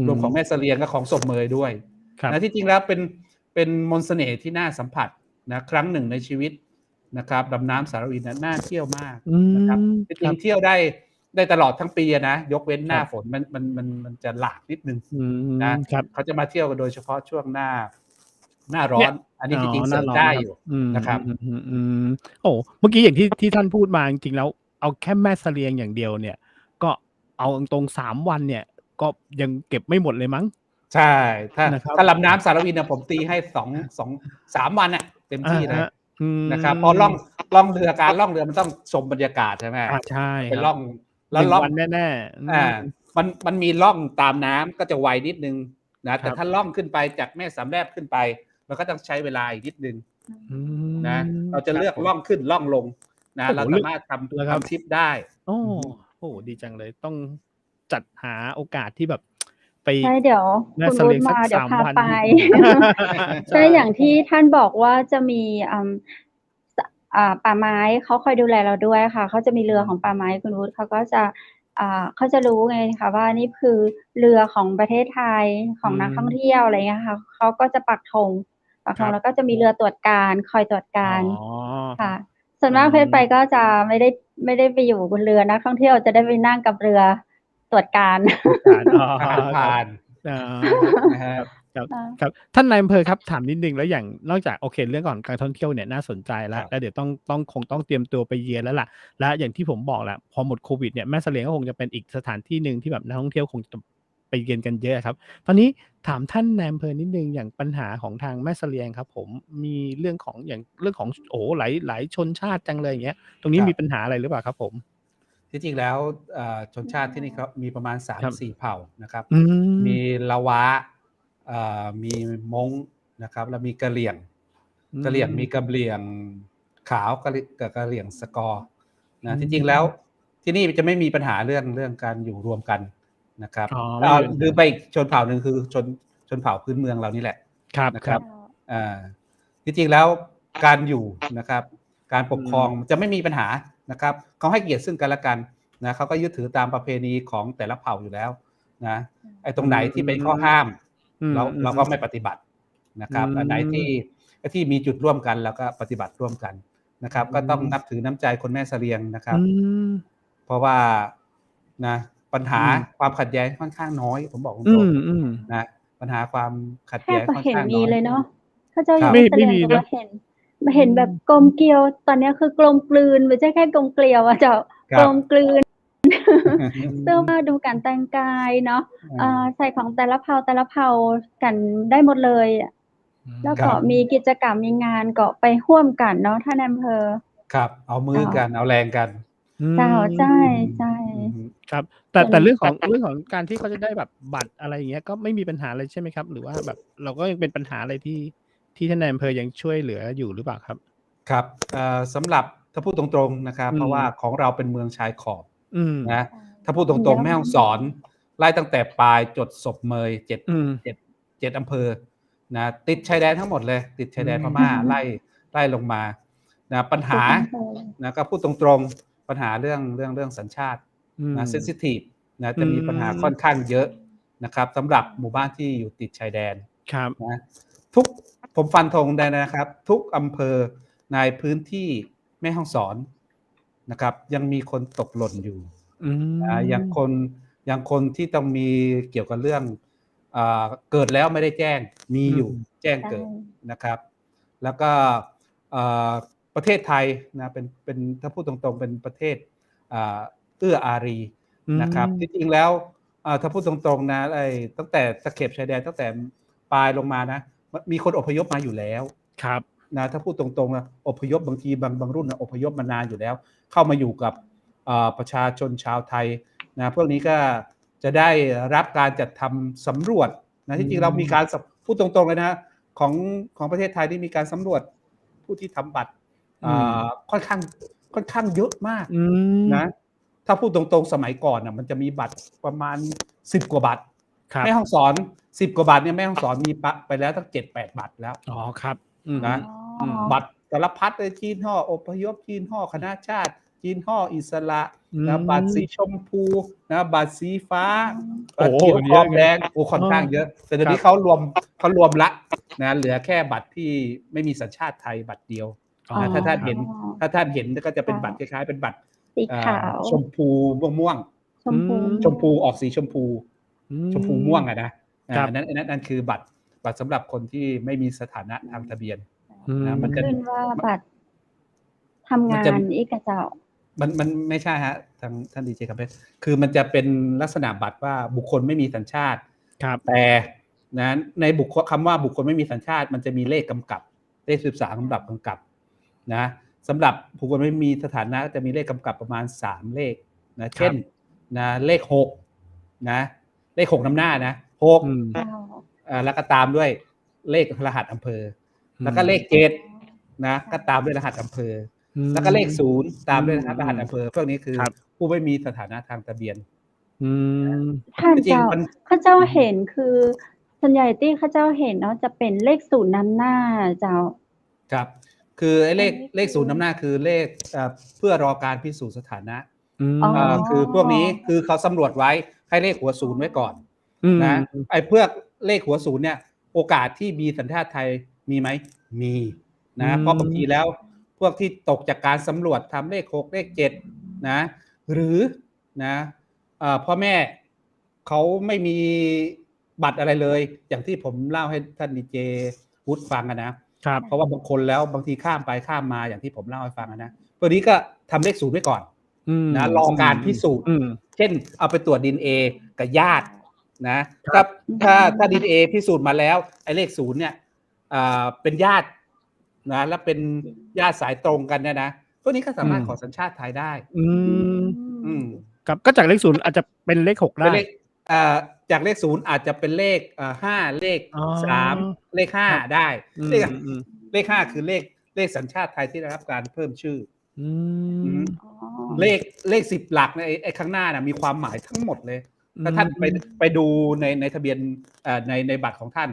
รวมของแม่เสลียงกับของศพเมยด้วยนะที่จริงแล้วเป็นมนต์เสน่ห์ที่น่าสัมผัสนะครั้งหนึ่งในชีวิต นะครับลำน้ำสารวินน่าเที่ยวมาก อื นะครับ ม จ ค ริ รั ง บ ๆเที่ยวได้ตลอดทั้งปีนะยกเว้นห ครั น้า บ ฝนมันจะหลากนิดนึง อื นะ ม ครับ เขาจะมาเที่ยวกันโดยเฉพาะช่วงหน้าร้ เนี่ อย น อันนี้ อ๋อ ที่จริง ห เส น้า ริม ร้อน ได้ นะครั อบ ยู่ อืม นะครับ โอ้ เมื่อกี้อย่างที่ท่านพูดมาจริง ๆ แล้ว เอาแค่แม่เสลียงอย่างเดียวเนี่ย ก็เอาตรง ๆ 3 วันเนี่ย ก็ยังเก็บไม่หมดเลยมั้ง ใช่ นะครับ ถ้าลำน้ำสารวินน่ะผมตีให้3 วันน่ะเต็ม อะ ที่เลย ฮะ อื นะครับ เพราะ ม ล่องเรือ การล่องเรือมันต้องชมบรรยากาศ ใช่ไหม อา ใช่ ไป ครับ ล่อง แล้ ห ว 1 ล่อง วันแน่ ๆ อืม มันมีล่องตามน้ำก็จะไวนิดหนึ่งนะ ค แต่ รับ ถ้าล่องขึ้นไปจากแม่สามแลบขึ้นไป มันก็ต้องใช้เวลาอีกนิดหนึ่ง อื นะ ม เราจะ ครั เลื บ อก ผม ล่องขึ้นล่องลงนะ โอ้โฮ เรา เลื สา อก มารถท เหรอครับ ำทริปได้ โอ้ อือฮึ โอ้โฮ ดีจังเลย ต้องจัดหาโอกาสที่แบบ ไป ใช่ เดี๋ยว แม่ คุณ เส วุ ลี ฒิ ยง มสัก าเดี๋ยว 3 พา วัน ไป ใใช่ อย่างที่ท่านบอกว่าจะมี ป่าไม้เขาคอยดูแลเราด้วยค่ะ เขาจะมีเรือของป่าไม้คุณวุฒิ เขาก็จะ เขาจะรู้ไงคะว่านี่คือเรือของประเทศไทย ข อื องนักท่อง ม เที่ยว อะไรเงี้ยค่ะ เขาก็จะปักธง ครั แล้ บ วก็จะมีเรือตรวจการ คอยตรวจกาอ๋อ ร ค่ะ ส่วน อื มากเพชรไป ม ก็จะไม่ได้ไปอยู่บนเรือ นักท่องเที่ยวจะได้ไปนั่งกับเรือตรวจการ ตรวจการ อ๋อ ทหารพ ครั รา บ น อ๋อ ครับ นะครั ครับ บ ครับ ค่ะ ครับ ท่านนายอำเภอครับ ถามนิดหนึ่ง แล้วอย่างนอกจาก โอเค เรื่องของการท่องเที่ยวเนี่ยน่าสนใจแล้ คว รับ แล้วเดี๋ยวคงต้องเตรียมตัวไปเยือนแล้วล่ะ และอย่างที่ผมบอกแหละ พอหมดโควิดเนี่ย แม่เสลียงก็คงจะเป็นอีกสถานที่หนึ่งที่แบบนักท่องเที่ยวคงจะไปเยือนกันเยอะอะครับ ตอนนี้ถามท่านนายอำเภอนิดหนึ่ง อย่างปัญหาของทางแม่เสลียงครับผม มีเรื่องของ อย่างเรื่องของ โอ้โฮ หลายชนชาติจังเลย อย่างเงี้ย ตรงนี้ ครับ มีปัญหาอะไรหรือเปล่าครับผม? ที่จริงแล้ว ชนชาติที่นี่เขามีประมาณ ครับ 3-4 เผ่านะครับ อืมี ม ละว้า มีม้งนะครับ แล้วมีกะเหรี่ยง อืกะเหรี่ยง ม มีกะเหรี่ยงขาว กับกะเหรี่ยงสกอร์อืนะ ที่จริงแล้ว ม ที่นี่จะไม่มีปัญหาเรื่องการอยู่รวมกันนะครับ อ๋อ ไม่มีปัญหา ลืมไปอีกชนเผ่าหนึ่ง คือชนเผ่าพื้นเมืองเรานี่แหละ ครับ นะ ค ค รั รับ บ ที่จริงแล้วการอยู่นะครับ การป อื กครอง ม จะไม่มีปัญหานะครับ เขาให้เกียรติซึ่งกันและกันนะ เขาก็ยึดถือตามประเพณีของแต่ละเผ่าอยู่แล้วนะ ไอ้ตรงไหนที่เป็นข้อห้าม อืม เราก็ไม่ปฏิบัตินะคอืรับ อันไหนที่ ม ที่มีจุดร่วมกันเราก็ปฏิบัติร่วมกันนะครับ อื ก็ต้อง ม นับถือน้ำใจคนแม่เสลียงนะครั อื บ ม เพราะว่านะปัญหา อืม ความขัดแย้งค่อนข้างน้อย ผมบอกต อื รง ม ๆ นะ ปัญหาความขัด แท แย้ บ ง บ่ ค่อน เห็น ข้าง มี น้อย เลยเนาะ ข้าเจ้าอ ค ย รู่ ับ แม่เส ไม่ ลียง มี ก็ เนาะ บ่เห็นแบบกลมเกลียว ตอนเนี้ยคือกลมกลืน ไม่ใช่แค่กลมเกลียวอะเจ้า ค ก รั ล บ มกลืน อื เสื้อ ม ผ้า ดูการแต่งกายเนาะ อา ใส่ของแต่ละเผ่ากันได้หมดเลยอะ อืม แล้วก็ ครับ มีกิจกรรม มีงานก็ไปร่วมกันเนาะท่านนายอำเภอ ครับ เอามือกัน เอาแรงกัน อื เจ้า ใช ม ่ อือฮึ ครับ ส่วน แต่เรื่องของการที่เขาจะได้แบบบัตร อะไรอย่างเงี้ย ก็ไม่มีปัญหาอะไรใช่ไหมครับ? หรือว่าแบบเราก็ยังเป็นปัญหาอะไรที่ท่านนายอำเภอยังช่วยเหลืออยู่หรือเปล่าครับ? ครับ สำหรับถ้าพูดตรง ๆ นะครับ อื เพราะว่าม ของเราเป็นเมืองชายขอบ อืม นะ ถ้าพูดตรง ๆ แม่ฮ่องสอนไล่ตั้งแต่ปลายจดศพเมย อืม 7 อำเภอนะ ติดชายแดนทั้งหมดเลย ติดชายแดนพ อืม ม่า ไล่ลงมานะ ปัญหา 7 อำเภอ นะ ก็พูดตรงๆ ปัญหาเรื่องสัญชาติ อื นะ ม เซนซิทิฟ นะ อืจะมีปัญหาค่อนม ข้างเยอะนะครับสำหรับหมู่บ้านที่อยู่ติดชายแดน ครับ นะ ผมฟันธงได้นะครับ ทุกอำเภอในพื้นที่แม่ฮ่องสอนนะครับ ยังมีคนตกหล่นอยู่ อือย่างม คนที่ต้องมีเกี่ยวกับเรื่อง เกิดแล้วไม่ได้แจ้ง มี อื อยู่ ม แจ้ง ใช่ เกิดนะครับ แล้วก็ ประเทศไทยนะเป็นถ้าพูดตรงๆ เป็นประเทศ เอื้ออารี อืนะครับ ม ที่จริงแล้ว ถ้าพูดตรงๆ นะ ตั้งแต่ตะเข็บชายแดน ตั้งแต่ปลายลงมานะ มีคนอพยพมาอยู่แล้ว ครับ นะ ถ้าพูดตรงๆ นะ อพยพบางทีบางรุ่นน่ะอพยพมานานอยู่แล้ว เข้ามาอยู่กับ ประชาชนชาวไทยนะ พวกนี้ก็จะได้รับการจัดทำสำรวจนะ ที่จริงเรามีการพูดตรงๆ เลยนะ ของประเทศไทยที่มีการสำรวจผู้ที่ทำบัตร อืม ค่อนข้างเยอะมาก อืม นะ ถ้าพูดตรงๆ สมัยก่อนน่ะมันจะมีบัตรประมาณ 10 กว่าบัตร ครับ แม่ฮ่องสอน 10 กว่าบัตรเนี่ย แม่ฮ่องสอนมีไปแล้วตั้ง 7-8 บัตรแล้ว อ๋อ ครับ อืม นะ อืม บัตรสารพัดเลย จีนฮ่ออพยพ จีนฮ่อคณะชาติ จีนฮ่ออิสระ อื นะ บัตรสี ม ชมพูนะ บัตรสีฟ้า โอ้ บัตร โฮ เขียว เทอง ยอะเกิ แด น ง โอ้ ค่อนข้างเยอะ แต่เดี๋ยว ครั นี้ บ เขารวมแล้วนะ เหลือแค่บัตรที่ไม่มีสัญชาติไทยบัตรเดียว อ๋อ ถ้าท่าน ครั เห็ บ นถ้าท่านเห็นก็จะเป็นบัตรคล้ายๆเป็นบัตร สีขาว ชมพูม่วง ชมพู ชมพูออกสีชมพู อื ชมพูม่วงอะนะครับ นั่นคือบัตรสำหรับคนที่ไม่มีสถานะทางทะเบียน อืม นะมันจะ ขึ้นว่าบัตรทำ มัน งา จะ นอีกกระเจ้า มันไม่ใช่ฮะทางท่านดีเจครับคือมันจะเป็นลักษณะบัตรว่าบุคคลไม่มีสัญชาติ ครับ แต่นะในคำว่าบุคคลไม่มีสัญชาติมันจะมีเลขกำกับเลข13สำหรับกำกับนะสำหรับบุคคลไม่มีสถานะจะมีเลขกำกับประมาณ3เลขนะเช่นนะเลข6นะเลข6นำหน้านะ อืม 6แล้วก็ตามด้วยเลขรหัสอำเภอแล้วก็เลข7นะก็ตามด้วยรหัสอำเภอแล้วก็เลข0ตามด้วยรหัสอำเภอพวกนี้คือ ครับ ผู้ไม่มีสถานะทางทะเบียน อืม ท่าน จริง เจ้า ๆมัน ข้าเจ้าเห็นคือส่วนใหญ่ที่ข้าเจ้าเห็นเนาะจะเป็นเลขศูนย์นำหน้าเจ้า ครับคือไอ้เลข อันนี้คือ เลข0นำหน้าคือเลขเพื่อรอการพิสูจน์สถานะ อืม อ๋อ คือพวกนี้คือเขาสำรวจไว้ให้เลขหัวศูนย์ไว้ก่อน นะ อืม ไอ้เพื่อเลขหัวศูนย์เนี่ยโอกาสที่มีสัญชาติไทยมีไหมมีนะเพราะบางทีแล้วพวกที่ตกจากการสำรวจทำเลข6เลข7นะหรือนะพ่อแม่เขาไม่มีบัตรอะไรเลยอย่างที่ผมเล่าให้ท่านดีเจวุฒิฟังนะครับ เพราะว่าบางคนแล้วบางทีข้ามไปข้ามมาอย่างที่ผมเล่าให้ฟังนะตัวนี้ก็ทำเลข0ไว้ก่อน อืม นะรอการพิสูจน์ อืม เช่นเอาไปตรวจ DNA กับญาตินะ ครั ถ้า DNA พิสูจน์มาแล้วไอ้เลข0เนี่ยเป็นญาตินะและเป็นญาติสายตรงกันเนี่ยนะพวกนี้ก็สามารถขอสัญชาติไทยได้ อืม อืม ครับก็จากเลขศูนย์อาจจะเป็นเลข6 เป็ ได้ นเลขจากเลข0อาจจะเป็นเลข5เลข อ๋อ 3เลข ครับ 5ได้ อืม เลข5คือเลขสัญชาติไทยที่ได้รับการเพิ่มชื่อ อืม อ๋อ เลข10หลักในไอ้ข้างหน้านะมีความหมายทั้งหมดเลย ถ้าท่านไปดูในทะเบียนในบัตรของท่าน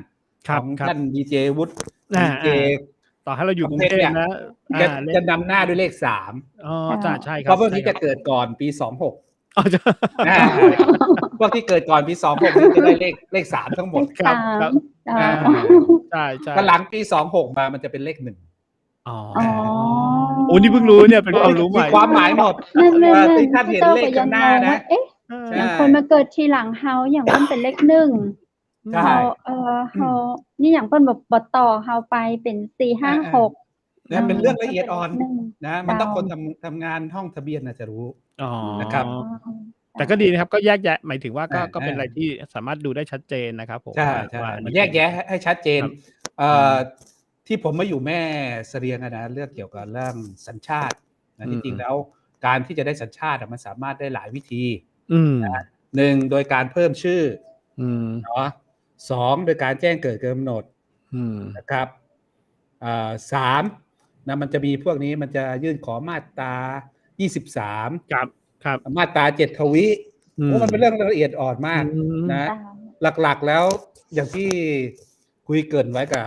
ครับ ของ ครับ ท่านดีเจวุฒิ อ่า ดีเจ ต่อให้เราอยู่กรุงเทพนะ จะนำหน้าด้วยเลข3 อ๋อใช่ค เพ รับ ราะพวกนี้ ใช่ค จะ รับ เกิดก่อนปี26 อ๋อจะ พวกที่เกิดก่อนปี26นี่จะได้เลข3ทั้งหมด ครับ สาม อ่า ใช่ใช่ ถ้าหลังปี26มามันจะเป็นเลข1 อ๋อ อ๋อ โอ้นี่เพิ่งรู้เนี่ยเป็นความรู้ใหม่ มีความหมายหมด นั่น ที่ท่านเห็นเลขข้างหน้านะ เอ๊ะ ใช่ อย่างคนมาเกิดทีหลังเฮาอย่างเพิ่นเป็นเลขหนึ่ง ใช่ เฮานี่อย่างเพิ่นแบบบ่ต่อเฮาไปเป็น4-5-6 นะเป็นเรื่องละเอียดอ่อน หนึ่ง นะมันต้องคนทำงานห้องทะเบียนน่ะจะรู้ อ๋อ นะครับ แต่ก็ดีนะครับก็แยกแยะหมายถึงว่าก็ อ่า เป็นอะไรที่สามารถดูได้ชัดเจนนะครับผม ใช่ ว่า มันแยกแยะให้ชัดเจน ครับ ที่ผมมาอยู่แม่เสรียงนะเรื่องเกี่ยวกับเรื่องสัญชาตินะจริงๆแล้วการที่จะได้สัญชาติมันสามารถได้หลายวิธี อืม 1โดยการเพิ่มชื่อ อืม เนาะ2โดยการแจ้งเกิดกำหนด อืม นะครับ3นะมันจะมีพวกนี้มันจะยื่นขอมาตรา23 ครับครับ มาตรา7ทวิเพราะมันเป็นเรื่องละเอียดอ่อนมากนะหลักๆแล้วอย่างที่คุยเกรินไว้กับ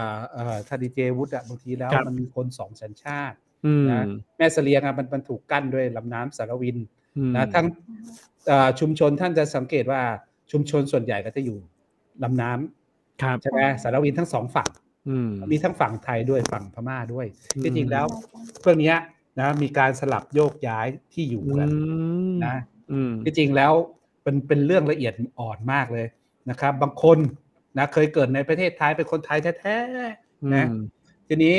ท่านดีเจวุฒิบางทีแล้วมันมีคน2สัญชาตินะแม่เสลียงมันถูกกั้นด้วยลำน้ำสารวินนะทั้งชุมชนท่านจะสังเกตว่าชุมชนส่วนใหญ่ก็จะอยู่ลำน้ำใช่ไหมสารวินทั้งสองฝั่งมีทั้งฝั่งไทยด้วยฝั่งพม่าด้วยที่จริงแล้วพวกนี้นะมีการสลับโยกย้ายที่อยู่กันนะที่จริงแล้วเป็นเรื่องละเอียดอ่อนมากเลยนะครับบางคนนะเคยเกิดในประเทศไทยเป็นคนไทยแท้ๆนะทีนี้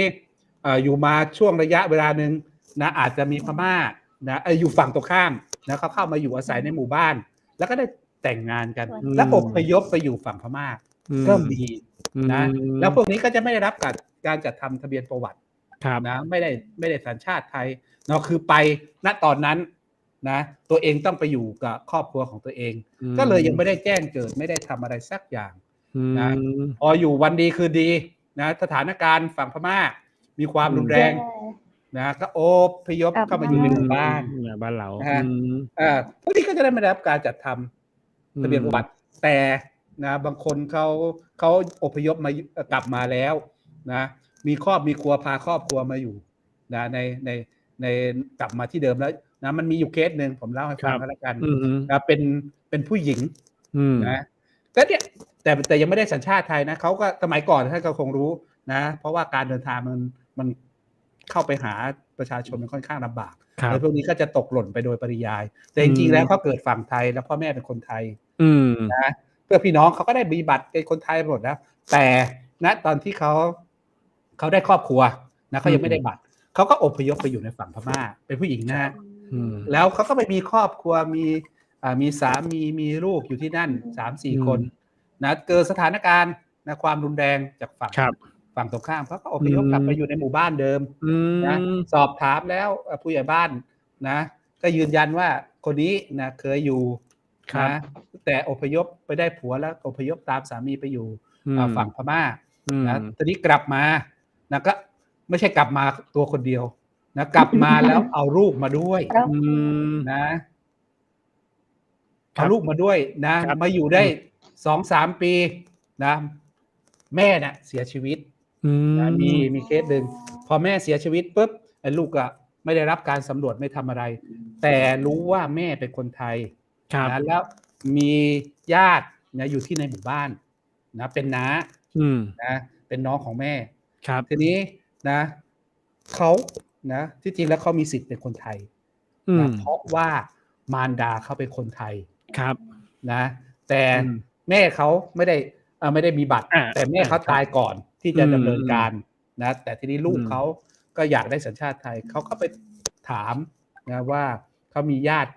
อยู่มาช่วงระยะเวลาหนึ่งนะอาจจะมีพม่านะอยู่ฝั่งตรงข้ามนะเขาเข้ามาอยู่อาศัยในหมู่บ้านแล้วก็ได้แต่งงานกันแล้วอพยพไปอยู่ฝั่งพม่าก็มีนะแล้วพวกนี้ก็จะไม่ได้รับการจัดทำทะเบียนประวัตินะไม่ได้สัญชาติไทยเนาะคือไปณตอนนั้นนะตัวเองต้องไปอยู่กับครอบครัวของตัวเองก็เลยยังไม่ได้แจ้งเกิดไม่ได้ทำอะไรสักอย่างนะพออยู่วันดีคือดีนะสถานการณ์ฝั่งพม่ามีความรุนแรงนะก็อพยพเข้ามาอยู่ในหมู่บ้านเราพวกนี้ก็จะได้ไม่ได้รับการจัดทำทะเบียนประวัติแต่นะบางคนเขาอพยพมากลับมาแล้วนะมีครอบมีครัวพาครอบครัวมาอยู่นะในกลับมาที่เดิมแล้วนะมันมีอยู่เคสหนึ่งผมเล่าให้ฟังแล้วกันนะเป็นผู้หญิงนะก็เนี่ยแต่ยังไม่ได้สัญชาติไทยนะเขาก็สมัยก่อนท่านก็คงรู้นะเพราะว่าการเดินทางมัน เข้าไปหาประชาชนมันค่อนข้างลำบาก ครับ แล้วพวกนี้ก็จะตกหล่นไปโดยปริยาย แต่จริงๆแล้วเขาเกิดฝั่งไทยแล้วพ่อแม่เป็นคนไทย อืม นะเพื่อพี่น้องเขาก็ได้มีบัตรเป็นคนไทยหมดแล้วแต่ณตอนที่เขาได้ครอบครัวนะเขายังไม่ได้บัตรเขาก็อพยพไปอยู่ในฝั่งพม่าเป็นผู้หญิงนะฮะ อืม แล้วเขาก็ไปมีครอบครัวมีสามีมีลูกอยู่ที่นั่น 3-4 คนนะเกิดสถานการณ์นะความรุนแรงจากฝั่ง ครับ ตรงข้ามเขาก็อพยพกลับไปอยู่ในหมู่บ้านเดิม อืม นะสอบถามแล้วผู้ใหญ่บ้านนะก็ยืนยันว่าคนนี้นะเคยอยู่ ครับ นะแต่อพยพไปได้ผัวแล้วอพยพตามสามีไปอยู่ ฝั่งพม่านะตอนนี้กลับมานะก็ไม่ใช่กลับมาตัวคนเดียวนะกลับมาแล้วเอาลูกมาด้วย อืม นะ ครั เอา บ ลูกมาด้วยนะครับ มาอยู่ได้ 2-3 ปีนะแม่น่ะเสียชีวิต อืม นะมีเคสหนึ่งพอแม่เสียชีวิตปุ๊บไอ้ลูกอะไม่ได้รับการสำรวจไม่ทำอะไร แต่รู้ว่าแม่เป็นคนไทย ครับ นะแล้วมีญาตินะอยู่ที่ในหมู่บ้านนะเป็นน้า อืม นะเป็นน้องของแม่ ครับ ทีนี้นะเขานะที่จริงแล้วเขามีสิทธิ์เป็นคนไทย อื นะ ม เพราะว่ามารดาเขาเป็นคนไทย ครับ นะแต่ อืม แม่เขาไม่ได้มีบัตร แต่แม่เขา ครับ ตายก่อนที่จะ อืม ดำเนินการนะแต่ทีนี้ลูก อืม เขาก็อยากได้สัญชาติไทยเขาก็ไปถามนะว่าเขามีญาติ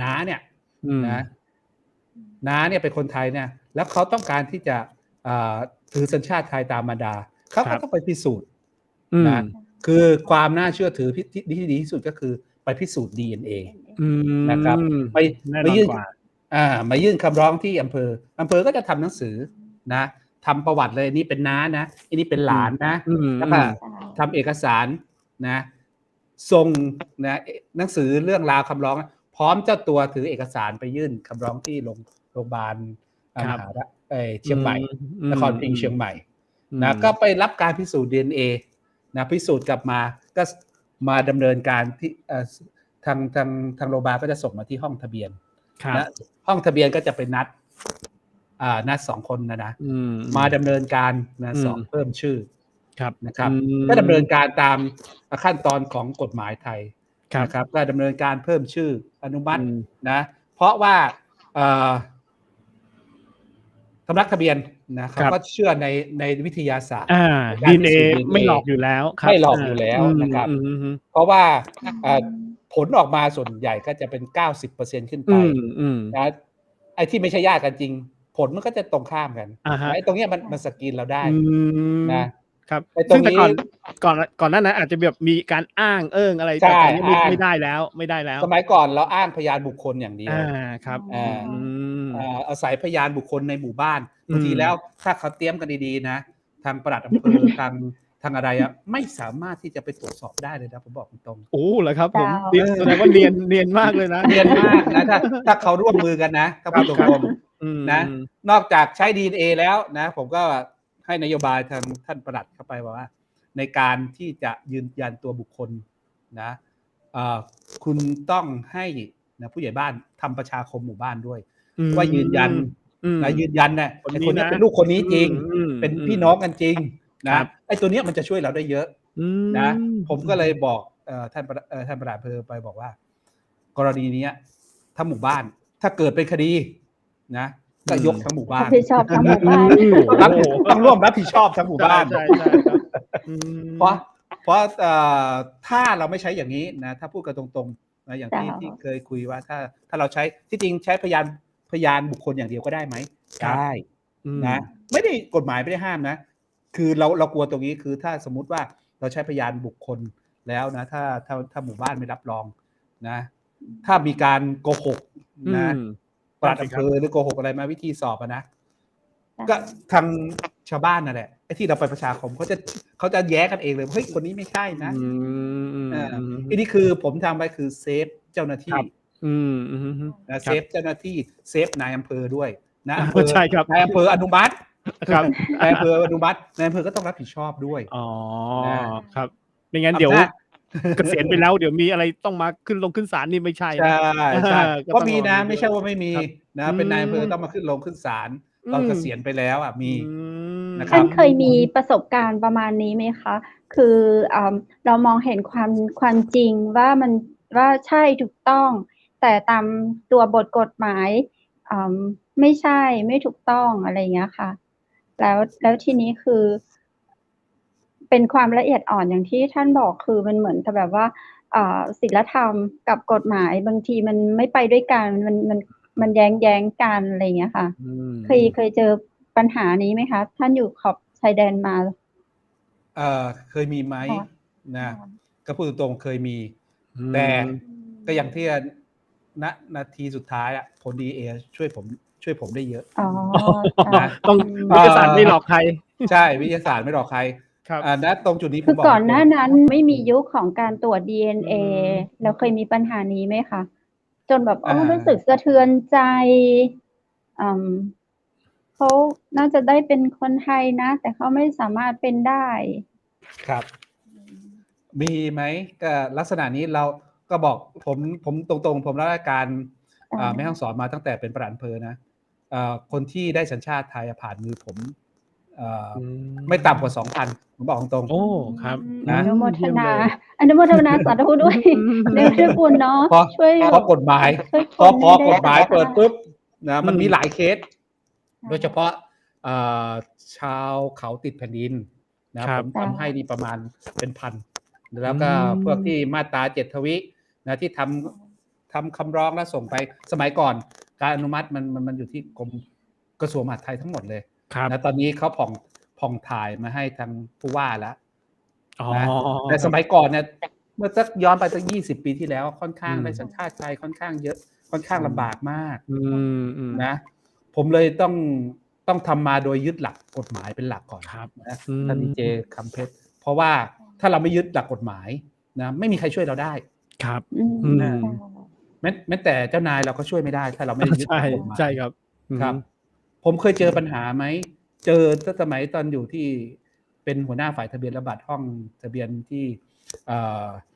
น้าเนี่ย อืม นะน้าเนี่ยเป็นคนไทยเนี่ยแล้วเขาต้องการที่จะถือสัญชาติไทยตามมารดาเขา ครั ก็ บ ต้องไปพิสูจน์ อืม นะคือความน่าเชื่อถือที่ดีที่สุดก็คือไปพิสูจน์ DNA อืม นะครับไป แน่น ไป อน ยื่น กว่า มายื่นคำร้องที่อำเภอก็จะทำหนังสือนะทำประวัติเลยนี่เป็นน้านะอันนี้เป็นหลานนะ อืม แล้วก็ทำเอกสารนะส่งนะหนังสือเรื่องราวคำร้อง พร้อมเจ้าตัวถือเอกสารไปยื่นคำร้องที่โรงพยาบาลมหาเชียงใหม่ นครพิงค์เชียงใหม่นะก็ไปรับการพิสูจน์ DNA นะพิสูจน์กลับมาก็มาดำเนินการที่ทางโรงพยาบาลก็จะส่งมาที่ห้องทะเบียน ครับ นะห้องทะเบียนก็จะเป็นนัด2 คนนะ อืม มาดำเนินการนะ อืม สอบเพิ่มชื่อ ครับ นะครับ อืม ก็ดำเนินการตามขั้นตอนของกฎหมายไทย ครับ นะครับก็ดำเนินการเพิ่มชื่ออนุมัติ อืม นะเพราะว่าสำนักทะเบียนนะครับก็เชื่อในวิทยาศาสตร์ การ DNA พิสูจน์ DNA ไม่หลอกอยู่แล้วครับ ไม่หลอกอยู่แล้วนะครับ อืมอืม เพราะว่าผลออกมาส่วนใหญ่ก็จะเป็น 90% ขึ้นไป อืม นะไอ้ที่ไม่ใช่ญาติกันจริง ผลมันก็จะตรงข้ามกัน อ่าฮะ ไอ้ตรงเนี้ยมันสกรีนเราได้ อืม นะครับ ไอ้ตร ซึ่ ง งแต่ นี้ ก่อนหนั้นนะอาจจะแบบมีการอ้างอะไร ใช่ แต่ตอนนี้ อ้าง ไม่ได้แล้วไม่ได้แล้ว สมัยก่อนเราอ้างพยานบุคคลอย่างเดียว ครับ อ่า อืม อาศัยพยานบุคคลในหมู่บ้าน อืม บางทีแล้วถ้าเขาเตรียมกันดีๆนะทางปลัดอำเภอ ทางอะไรอะไม่สามารถที่จะไปตรวจสอบได้เลยนะผมบอกตรง โอ้เหรอครับผม เจ้า แสดงว่าเนียนมากเลยนะ ๆเรียนมากนะถ้าเขาร่วมมือกันนะถ้าพูดตรง อืม ๆนะนอกจากใช้ DNA แล้วนะผมก็ให้นโยบายทางท่านปลัดเข้าไปว่า ในการที่จะยืนยันตัวบุคคลนะคุณต้องให้นะผู้ใหญ่บ้านทำประชาคมหมู่บ้านด้วย ว่ายืนยันนะยืนยันนะไอ้คนนี้เป็นลูกคนนี้จริง เป็นพี่น้องกันจริงนะไอ้ตัวเนี้ยมันจะช่วยเราได้เยอะนะผมก็เลยบอกท่านปลัดอำเภอไปบอกว่า กรณีเนี้ยถ้าหมู่บ้านถ้าเกิดเป็นคดีนะก็ยกทั้งหมู่บ้า รับ น ผิดชอบทั้งหมู่บ้าน ต้องร่วมรับผิดชอบทั้งหมู่บ้าน ใช่ครับอืม เพราะถ้าเราไม่ใช้อย่างนี้นะถ้าพูดกันตรงๆนะอย่างที่เคยคุยว่าถ้าเราใช้ที่จริงใช้พยานบุคคลอย่างเดียวก็ได้ไหมได้นะไม่ได้กฎหมายไม่ได้ห้ามนะคือเรากลัวตรงนี้คือถ้าสมมุติว่าเราใช้พยานบุคคลแล้วนะถ้าหมู่บ้านไม่รับรองนะถ้ามีการโกหกนะปลัดอำเภอหรือโกหกอะไรมาวิธีสอบนะก็ทางชาวบ้านนั่นแหละไอ้ที่เราไปประชาคมเขาจะแย้กันเองเลยเฮ้ยคนนี้ไม่ใช่นะอันนี้คือผมทำไปคือเซฟเจ้าหน้าที่นะเซฟเจ้าหน้าที่เซฟนายอำเภอด้วยนะอำเภอ ใช่ครับ นายอำเภออนุมัติ ครับ นายอำเภออนุมัตินายอำเภอก็ต้องรับผิดชอบด้วย อ๋อครับไม่งั้นเดี๋ยวเกษียณไปแล้วเดี๋ยวมีอะไรต้องมาขึ้นศาลนี่ไม่ใช่ ใช่ใช่ ก็ ก็ ต้อง มีนะ รอดู ไม่ใช่ว่าไม่มี ครับ นะเป็นนายอำเภอต้องมาขึ้นศาลตอนเกษียณไปแล้วอ่ะมี นะค ท่า รั น บ เคยมีประสบการณ์ประมาณนี้ไหมคะ คือเรามองเห็นความจริงว่าว่าใช่ถูกต้อง แต่ตามตัวบทกฎหมายไม่ใช่ไม่ถูกต้องอะไรอย่างเงี้ยค่ะ แล้วทีนี้คือ เป็นความละเอียดอ่อนอย่างที่ท่านบอกคือมันเหมือนกับแบบว่าศีลธรรมกับกฎหมายบางทีมันไม่ไปด้วยกันมันแย้งกันอะไรอย่างเงี้ยค่ะ เคยเจอปัญหานี้ไหมคะ ท่านอยู่ขอบชายแดนมา เคยมีไหม ค่ะ นะก็พูดตรงๆเคยมี อืม แต่ก็อย่างที่นาทีสุดท้ายอะผลดีเอช่วยผมได้เยอะ อ๋อ นะ ค่ะ ต้องวิทยาศาสตร์ไม่หลอกใคร ใช่วิทยาศาสตร์ไม่หลอกใคร ครับ ณตรงจุดนี้ผ คื ม อ บอก ก่อนหน้า ตรง นั้นไม่มียุคของการตรวจ DNA เราเคยมีปัญหานี้ไหมคะ จนแบบรู้สึกสะเทือนใจเขาน่าจะได้เป็นคนไทยนะ แต่เขาไม่สามารถเป็นได้ ครับ มีไหมก็ลักษณะนี้เราก็บอกผมตรงๆผมรับราชการแม่ฮ่องสอนมาตั้งแต่เป็นปลัดอำเภอนะคนที่ได้สัญชาติไทยผ่านมือผมไม่ต่ำกว่า 2,000 ผมบอกตรงๆ โอ้ครับ นะ อนุโมท เยี่ยม นา เลย อนุโมทนาสาธุด้วยในพระคุณเนาะ เพราะ ช่วย เพราะกฎหมาย ช่วยค พอน ให้ได้ กฎหมาย สัญชาติ เปิดปุ๊บนะมัน อืม มีหลายเคส ค่ะ โดยเฉพาะชาวเขาติดแผ่นดินนะผมทำให้นี่ประมาณเป็นพัน แล้วก็พวกที่มาตรา7 ทวินะที่ทำคำร้องแล้วส่งไปสมัยก่อน การอนุมัติมันอยู่ที่กรมกระทรวงมหาดไทยทั้งหมดเลย ครับ นะตอนนี้เขาผ่องถ่ายมาให้ทางผู้ว่าแล้ว อ๋อ นะแต่สมัยก่อนเนี่ยเมื่อสักย้อนไปสัก20 ปีที่แล้วค่อนข้าง อืม ได้สัญชาติไทยค่อนข้างเยอะค่อนข้างลำบากมาก อืม นะผมเลยต้องทำมาโดยยึดหลักกฎหมายเป็นหลักก่อน ครับ นะ อืม ท่านดีเจคำเพชรเพราะว่าถ้าเราไม่ยึดหลักกฎหมายนะไม่มีใครช่วยเราได้ ครับ อืม อืม ค่ะ แม้แต่เจ้านายเราก็ช่วยไม่ได้ ถ้าเราไม่ได้ยึดห ใช่ ลักกฎหมาย ใช่ครับ ครับ ผมเคยเจอปัญหาไหมเจอตั้งสมัยตอนอยู่ที่เป็นหัวหน้าฝ่ายทะเบียนและบัตรห้องทะเบียนที่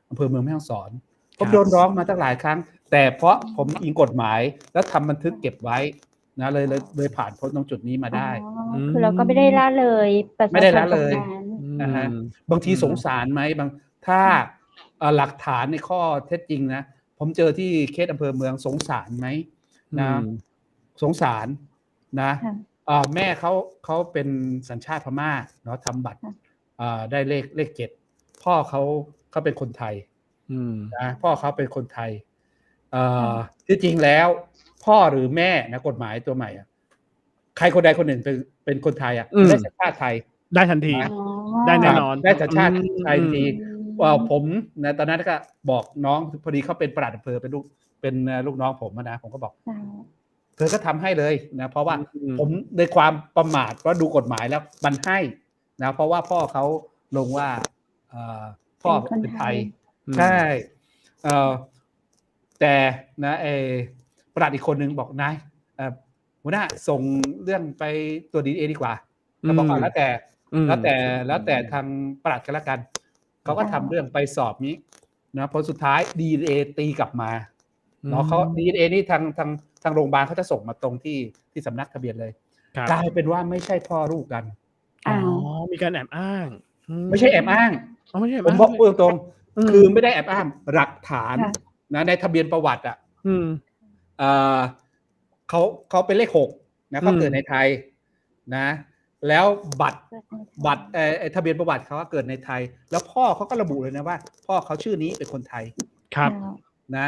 อำเภอเมืองแม่ฮ่องสอนผมโดนร้องมาตั้งหลายครั้ง แต่เพราะผมอิงกฎหมายแล้วทำบันทึกเก็บไว้นะเลยผ่านพ้นตรงจุดนี้มาได้ อ๋อคือเราก็ไม่ได้ละเลยประชาชน ไม่ได้ละเลย ตรงนั้น นะฮะบางทีสงสารไหมถ้าหลักฐานในข้อเท็จจริงนะผมเจอที่เคสอำเภอเมืองสงสารไหมนะสงสารนะ ค่ะ แม่เขาเป็นสัญชาติพม่าเนาะทำบัตร ค่ะ ได้เลข7พ่อเขาเป็นคนไทยนะพ่อเขาเป็นคนไทยที่จริงแล้วพ่อหรือแม่นะกฎหมายตัวใหม่อ่ะใครคนใดคนหนึ่งเป็นคนไทยอ่ะได้สัญชาติไทย ได้ทันที อ๋อ ได้แน่นอน ได้สัญชาติไทยทันที อืม ผมนะตอนนั้นก็บอกน้องพอดีเขาเป็นปลัดอำเภอเป็นลูกน้องผมนะผมก็บอก ค่ะ เธอก็ทำให้เลยนะเพราะว่า อืม ผมในความประมาทว่าดูกฎหมายแล้วมันให้นะเพราะว่าพ่อเขาลงว่าพ่อเป็นไทยใช่แต่นะปลัดอีกคนนึงบอกนายหัวหน้าส่งเรื่องไปตรวจ DNA ดีกว่าก็บอกแล้วแต่ทางปลัดกันละกันเขาก็ทำเรื่องไปสอบนี้นะผลสุดท้าย DNA ตีกลับมาเนาะเขา DNA นี่ทางโรงพยาบาลเขาจะส่งมาตรงที่สำนักทะเบียนเลยกลายเป็นว่าไม่ใช่พ่อลูกกัน อ๋อมีการแอบอ้าง ไม่ใช่แอบอ้าง ไม่ใช่แอบ ผ อ้าง มบอกพูดตรงๆคือไม่ได้แอบอ้างหลักฐาน ค่ะ นะในทะเบียนประวัติอ่ะเขาเป็นเลข6นะเขาเกิดในไทยนะแล้วบัตรทะเบียนประวัติเขาเกิดในไทย แล้วพ่อเขาก็ระบุเลยนะว่า พ่อเขาชื่อนี้เป็นคนไทย ครับ นะ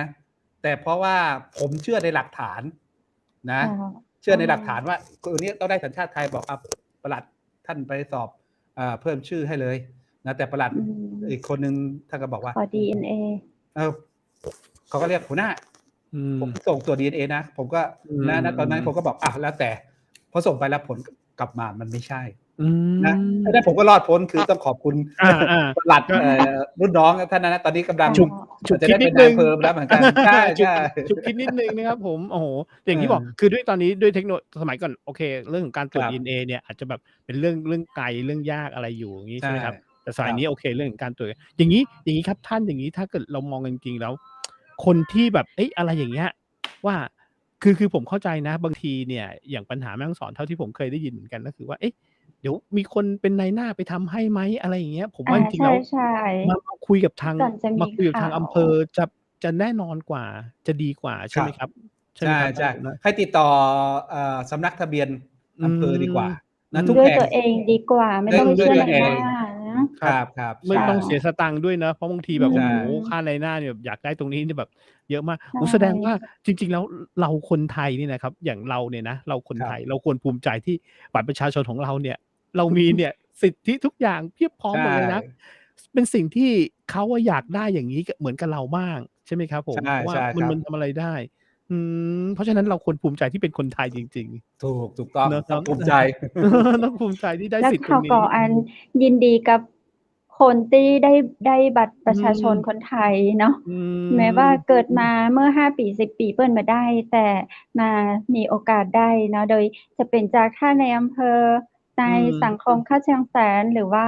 แต่เพราะว่าผมเชื่อในหลักฐานนะ ค่ะ เชื่อในหลักฐานว่าคนนี้ต้องได้สัญชาติไทยบอกประหลัดท่านไปสอบเพิ่มชื่อให้เลยนะแต่ประหลัด อืม อีกคนนึงท่านก็บอกว่า ขอ DNA เขาก็เรียกหัวหน้าผมส่งตัว DNA นะผมก็นะตอนนั้นผมก็บอกแล้วแต่พอส่งไปแล้วผลกลับมามันไม่ใช่นะได้ผมก็รอดพ้นคือต้องขอบคุณประหลัดรุ่นน้องท่านนั้นตอนนี้กำลัง ฉุก จะ คิด ได้ นิ เป็ ด น นึ นาง ยอำเภอแล้วเหมือนกันใช่ ฉุกคิดนิดนึงนะครับผมโอ้โหอย่างที่บอกคือด้วยตอนนี้ด้วยเทคโนโลยีสมัยก่อนโอเคเรื่องของการตรวจ DNA เนี่ยอาจจะแบบเป็นเรื่องไกลเรื่องยากอะไรอยู่อย่างนี้ใช่ไหมครับแต่สายนี้โอเคเรื่องของการตรวจอย่างนี้ครับท่านอย่างนี้ถ้าเกิดเรามองจริงๆแล้วคนที่แบบอะไรอย่างเงี้ยว่าคือผมเข้าใจนะบางทีเนี่ยอย่างปัญหาแม่ฮ่องสอนเท่าที่ผมเคยได้ยินเหมือนกันก็คือว่า เดี๋ยวมีคนเป็นนายหน้าไปทำให้ไหมอะไรอย่างเงี้ยผมว่าจริงๆใช่แล้วใช่มาคุยกับทางก่อนจะมีข่าอำวเภอจะแน่นอนกว่าจะดีกว่าใช่ครับไหมครับใช่ไหมใช่ครับถ้าใช่เกิดว่าให้ติดต่อสำนักทะเบียนอือำเภอดีกว่ามอืนะทุกด้วยแห่งตัวเองดีกว่าไม่ด้วยต้องไปด้วยตัวเอเชื่อในหน้างนะครับครับไม่ใช่ต้องเสียสตังค์ด้วยนะเพราะบางทีแบบอืโอ้โฮมค่านายหน้าเนี่ยอยากได้ตรงนี้นี่แบบเยอะมากใช่โอ้แสดงว่าจริงๆแล้วเราคนไทยนี่นะครับอย่างเราเนี่ยนะเราคนครับไทยเราควรภูมิใจที่บัตรประชาชนของเราเนี่ยเรามีเนี่ยสิทธิทุกอย่างเพียบพร้อมใช่หมดเลยนะเป็นสิ่งที่เขาอะอยากได้อย่างงี้กเหมือนกับเราบ้างใช่ไหมครับผมใช่เพราะว่าใช่ครับมันทำอะไรได้อืเพราะฉะนั้นเราควรภูมิใจที่เป็นคนไทยจริงถูกต้องๆเนาะต้องภูมิใจ ต้องภูมิใจที่ได้แล้วสิทธิ์ตรข่าวก่องนี้อันยินดีกับคนที่ได้บัตรปอืระชาชนมคนไทยเนาะอืแม้ว่ามเกิดมาเมื่อ5 ปี10 ปีเปิ้นมาได้ แต่มามีโอกาสได้เนาะโดยจะเป็นจากท่านในอำเภอในอืมสังคมข้าเชียงแสนหรือว่า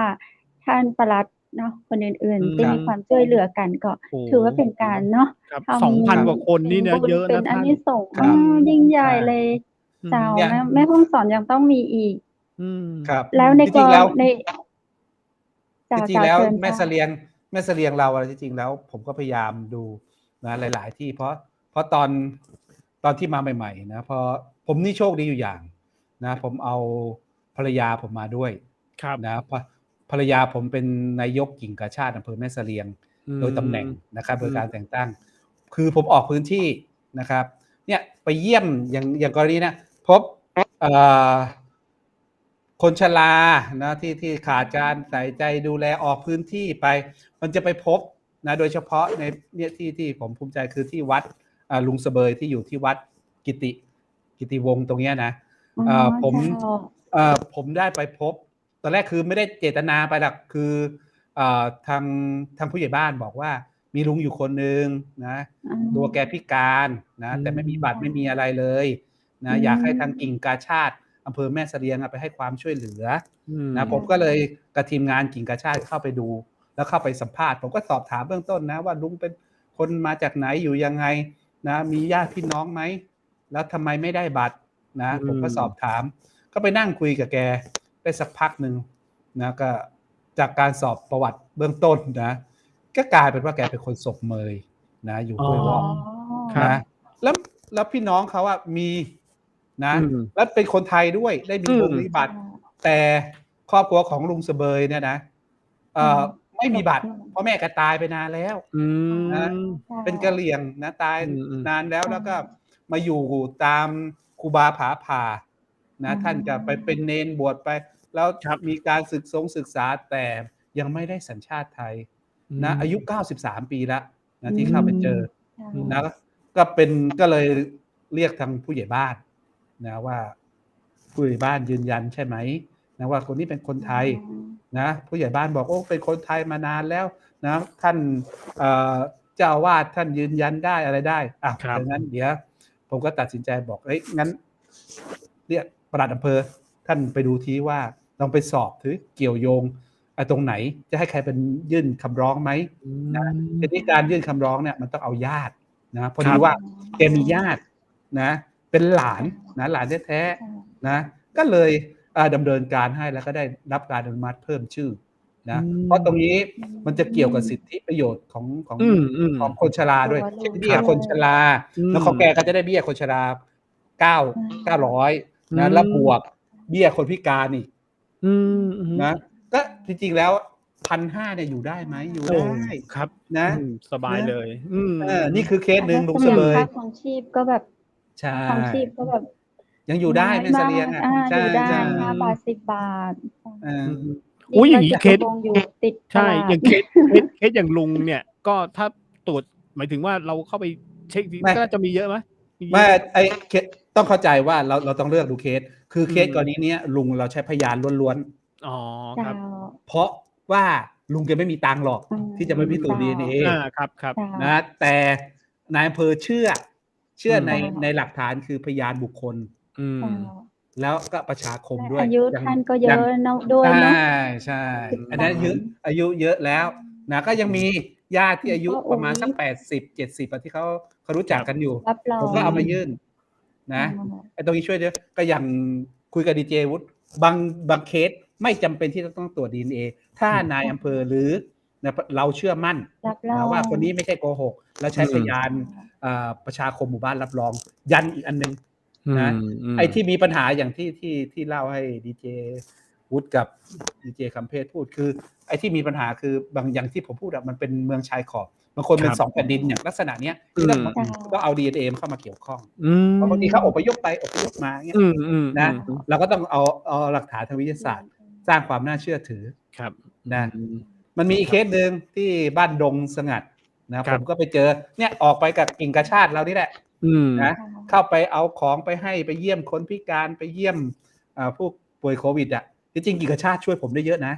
ท่านปลัดเนาะคนอื่นอืๆที่ครับมีความช่วยเหลือกันก็โอ้โฮ ถือว่าเป็นการเนาะครับท2,000กว่าคนำเป็นี่นะนบุญเยอะเป็นอานะท่านนิสงส์อืครับมยิ่งใหญ่ใช่เลยอืเจ้าเนี่ยแม่ฮ่องสอนยังต้องมีอีก อืมครับแล้วในกรจริงๆแล้ว ในจจ่าริงๆแล้วจ่าเชิญแม่เจ้าเสลียงเราอะจริงๆแล้วผมก็พยายามดูนะหลายๆที่เพราะตอนที่มาใหม่ๆนะพอผมนี่โชคดีอยู่อย่างนะผมเอาภรรยาผมมาด้วยครับนะภรรยาผมเป็นนายกกิ่งกาชาดอำเภอแม่เสลียงอืโดยตำแหน่งมนะครับโดอืมยการแต่งตั้งคือผมออกพื้นที่นะครับเนี่ยไปเยี่ยมอย่างกรณีนะพบเอ่อ คนชรานะที่ขาดการใส่ใจดูแลออกพื้นที่ไปมันจะไปพบนะโดยเฉพาะในเนี่ยที่ผมภูมิใจคือที่วัดลุงเสบยที่อยู่ที่วัดกิติวงศ์ตรงเนี้ยนะอ๋อผมเจ้าผมได้ไปพบตอนแรกคือไม่ได้เจตนาไปหรอกคือทางผู้ใหญ่บ้านบอกว่ามีลุงอยู่คนหนึ่งนะตัวแกพิการนะแต่ไม่มีบัตรไม่มีอะไรเลยนะอยากให้ทางกิ่งกาชาดอำเภอแม่เสลียงไปให้ความช่วยเหลือนะผมก็เลยกับทีมงานกิ่งกาชาดเข้าไปดูแล้วเข้าไปสัมภาษณ์ผมก็สอบถามเบื้องต้นนะว่าลุงเป็นคนมาจากไหนอยู่ยังไงนะมีญาติพี่น้องไหมแล้วทำไมไม่ได้บัตรนะผมก็สอบถามก็ไปนั่งคุยกับแกได้สักพักหนึ่งนะก็จากการสอบประวัติเบื้องต้นนะก็กลายเป็นว่าแกเป็นคนศพเมยนะอยู่ห้วยอ๋อวอกนะแล้วพี่น้องเขาอะมีนะแล้วเป็นคนไทยด้วยได้มีมีบัตรแต่ครอบครัวของลุงเสบยเนี่ยนะไม่มีบัตรเพราะแม่แกตายไปนานแล้วนะเป็นกะเหรี่ยงนะตายนานแล้วแล้วก็มาอยู่ตามครูบาผาผ่านะท่านจะไปเป็นเนนบวชไปแล้วมีการศึกษาแต่ยังไม่ได้สัญชาติไทยนะอายุ93ปีแล้วนะที่เข้าไปเจอนะก็เลยเรียกทางผู้ใหญ่บ้านนะว่าผู้ใหญ่บ้านยืนยันใช่ไหมนะว่าคนนี้เป็นคนไทยนะผู้ใหญ่บ้านบอกโอ้เป็นคนไทยมานานแล้วนะท่านเจ้าอาวาสท่านยืนยันได้อะไรได้ดังนั้นเดี๋ยวผมก็ตัดสินใจบอกงั้นเรียกปลัดอำเภอท่านไปดูทีว่าลองไปสอบถือเกี่ยวโยงตรงไหนจะให้ใครเป็นยื่นคำร้องไหมนะทีนี้การยื่นคำร้องเนี่ยมันต้องเอาญาตินะพอดีว่าแกมีญาตินะเป็นหลานนะหลานแท้ๆนะก็เลยดำเนินการให้แล้วก็ได้รับการอนุมัติเพิ่มชื่อนะเพราะตรงนี้มันจะเกี่ยวกับสิทธิประโยชน์ของคนชราด้วยเช่นเบี้ยคนชราแล้วของแกก็จะได้เบี้ยคนชรา900นะแล้วบวกเบี้ยคนพิการอีกนะก็จริงๆแล้ว1,500เนี่ยอยู่ได้ไหมอยู่ได้ครับนะสบายเลยนี่คือเคสหนึ่งลุงเสบยค่าของชีพก็แบบ ใช่ ของชีพก็แบบ ยังอยู่ได้ไม่เสลียงใช่ อยู่ได้ ใช่ 5 บาท 10 บาท อุ้ยอย่างนี้เคส อยู่ติดต ใช่ ลาด อย่างเคสอย่างลุงเนี่ยก็ถ้าตรวจหมายถึงว่าเราเข้าไปเช็คก็น่าจะมีเยอะไหมไม่เคสต้องเข้าใจว่าเราต้องเลือกดูเคสคือเคสกรณีนี้ลุงเราใช้พยานล้วนๆอ๋อครับเพราะว่าลุงแกไม่มีตังค์หรอกที่จะไปพิสูจน์ DNA ครับนะแต่นายอำเภอเชื่อในหลักฐานคือพยานบุคคลแล้วก็ประชาคมด้วยอายุท่านก็เยอะเนาะด้วยเนาะใช่อันนั้นอายุเยอะแล้วนะก็ยังมีญาติที่อายุประมาณสัก80-70ที่เขารู้จักกันอยู่ผมก็เอามายื่นนะไอ้ตรงนี้ช่วยเยอะก็อย่างคุยกับดีเจวุฒิบางเคส ไม่จำเป็นที่จะต้องตรวจ DNA ถ้านายอำเภอหรือเราเชื่อมั่น รับรอง ว่าคนนี้ไม่ใช่โกหกแล้วใช้พยานประชาคมหมู่บ้านรับรองยันอีกอันนึงนะไอ้ที่มีปัญหาอย่างที่เล่าให้ดีเจวุฒิกับดีเจคำเพชรพูดคือไอ้ที่มีปัญหาคือบางอย่างที่ผมพูดมันเป็นเมืองชายขอบบางคนเป็น2แผ่นดินอย่างลักษณะเนี้ยที่ต้องเอา DNA เข้ามาเกี่ยวข้องเพราะบางทีเขาอพยพไปอพยพมาเงี้ยนะเราก็ต้องเอาหลักฐานทางวิทยาศาสตร์สร้างความน่าเชื่อถือครับนะมันมีอีกเคสหนึ่งที่บ้านดงสงัดนะผมก็ไปเจอเนี่ยออกไปกับกิ่งกระชาติเรานี่แหละนะเข้าไปเอาของไปให้ไปเยี่ยมคนพิการไปเยี่ยมผู้ป่วยโควิดอ่ะจริงๆกิ่งกระชาติช่วยผมได้เยอะนะ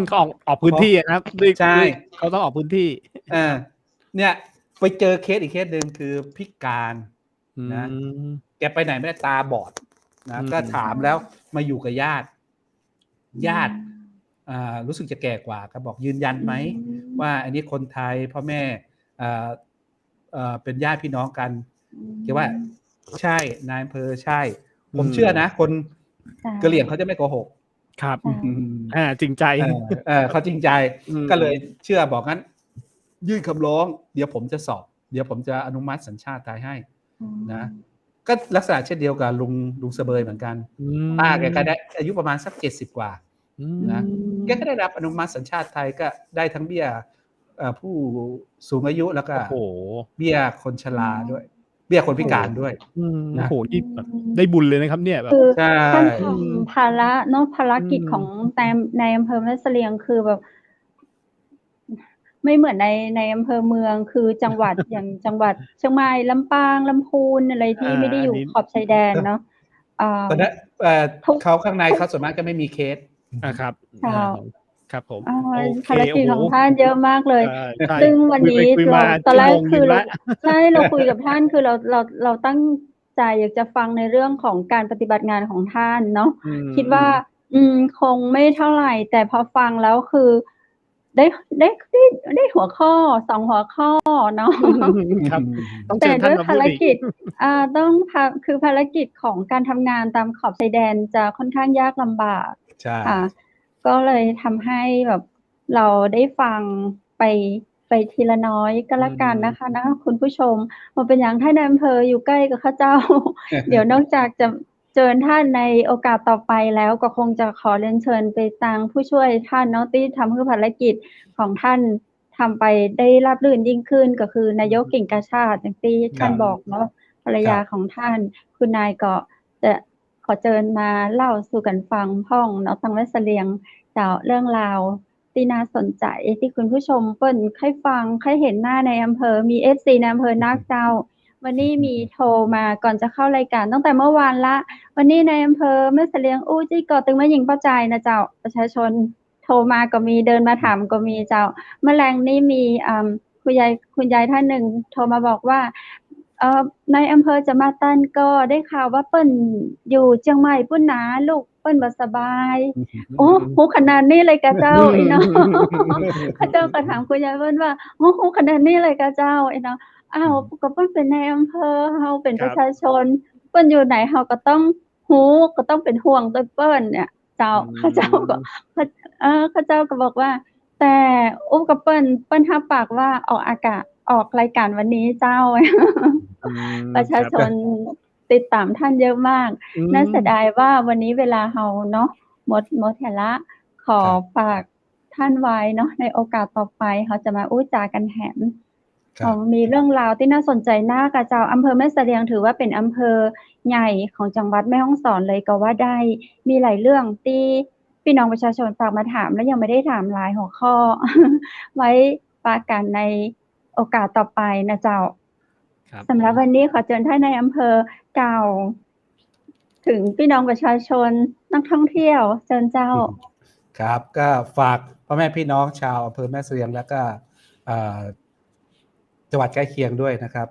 เขาออกพื้นที่นะครับใช่เขาต้องออกพื้นที่เนี่ยไปเจอเคสอีกเคสหนึ่งคือพิการนะแกไปไหนไม่ได้ตาบอดนะก็ถามแล้วมาอยู่กับญาติรู้สึกจะแก่กว่าก็บอกยืนยันไหมว่าอันนี้คนไทยพ่อแม่เป็นญาติพี่น้องกันคิดว่าใช่นายอำเภอใช่ผมเชื่อนะคนกะเหรี่ยงเขาจะไม่โกหกครับจริงใจเขาจริงใจก็เลยเชื่อบอกงั้นยื่นคำร้องเดี๋ยวผมจะสอบเดี๋ยวผมจะอนุมัติสัญชาติไทยให้นะก็ลักษณะเช่นเดียวกับลุงเสบยเหมือนกันป้าแกก็ได้อายุประมาณสัก70กว่านะแกก็ได้รับอนุมัติสัญชาติไทยก็ได้ทั้งเบี้ยผู้สูงอายุแล้วก็เบี้ยคนชราด้วยเบี้ยคนพิการด้วยนะโหนี่แบบได้บุญเลยนะครับเนี่ยแบบท่านทำภาระเนาะภารกิจของในอำเภอแม่เสลียงคือแบบไม่เหมือนในอำเภอเมืองคือจังหวัด อย่างจังหวัดเชียงใหม่ลำปางลำพูนอะไรที่ไม่ได้อยู่ขอบชายแดนเนาะตอนนั้นเขาข้างในเขาส่วนมากจะไม่มีเคสครับครับผมภารกิจของท่านเยอะมากเลยซึ่งวันนี้ตอนแรกคือเราคุยกับท่านคือเราตั้งใจอยากจะฟังในเรื่องของการปฏิบัติงานของท่านเนาะคิดว่าคงไม่เท่าไหร่แต่พอฟังแล้วคือได้หัวข้อ2หัวข้อเนาะแต่ด้วยภารกิจคือภารกิจของการทำงานตามขอบชายแดนจะค่อนข้างยากลำบากใช่ก็เลยทำให้แบบเราได้ฟังไปทีละน้อยก็แล้วกันนะคะคุณผู้ชมมาเป็นอย่างท่านนายอำเภออยู่ใกล้กับข้าเจ้า เดี๋ยวนอกจากจะเชิญท่านในโอกาสต่อไปแล้วก็คงจะขอเรียนเชิญไปทางผู้ช่วยท่านเนาะที่ทำให้ภารกิจของท่านทำไปได้ราบรื่นยิ่งขึ้นก็คือนายกกิ่งกาชาติอย่างที่ท่านบอกเนาะภรรยาของท่านคุณนายก็จะขอเชิญมาเล่าสู่กันฟังพ่องเนาะทางแม่เสลียงเจ้าเรื่องราวที่น่าสนใจที่คุณผู้ชมเปิ้นให้ฟังให้เห็นหน้าในอำเภอมี FC ในอำเภอนักเจ้าวันนี้มีโทรมาก่อนจะเข้ารายการตั้งแต่เมื่อวานละวันนี้ในอำเภอแม่เสลียงอู้จี้ก่อตึงแม่หญิงป้าใจนะเจ้าประชาชนโทรมาก็มีเดินมาถามก็มีเจ้าเมื่อแรงนี้มีคุณยายท่านหนึ่งโทรมาบอกว่าในอำเภอจะมาตันก็ได้ข่าวว่าเปิ้นอยู่เชียงใหม่ปุ้นนะลูกเปิ้นบ่สบายโอ้โหขนาดนี้เลยกะเจ้าไอ้เนาะข้าเจ้าก็ถามคุณยายเปิ้นว่าโอ้โหขนาดนี้เลยกะเจ้าไอ้เนาะอ้าวก็เปิ้นเป็นในอำเภอเฮาเป็นประชาชนเปิ้นอยู่ไหนเฮาก็ต้องฮู้ก็ต้องเป็นห่วงตัวเปิ้นเนี่ยเจ้าข้าเจ้าก็ข้าเจ้าก็บอกว่าแต่กับเปิ้นรับปากว่าออกรายการวันนี้เจ้าประชาชนติดตามท่านเยอะมากน่าเสียดายว่าวันนี้เวลาเฮาเนาะหมดละขอฝากท่านไว้เนาะในโอกาสต่อไปเขาจะมาจากันแหมมีเรื่องราวที่น่าสนใจน่ากะเจ้าอำเภอแม่เสลียงถือว่าเป็นอำเภอใหญ่ของจังหวัดแม่ฮ่องสอนเลยก็ว่าได้มีหลายเรื่องที่พี่น้องประชาชนฝากมาถามและยังไม่ได้ถามหลายหัวข้อ ไว้ปากันในโอกาสต่อไปนะเจ้าสำหรับวันนี้ขอเชิญท่านในอำเภอกล่าวถึงพี่น้องประชาชนนักท่องเที่ยวเชิญเจ้าครับก็ฝากพ่อแม่พี่น้องชาวอำเภอแม่เสลียงแล้วก็จังหวัดใกล้เคียงด้วยนะครับ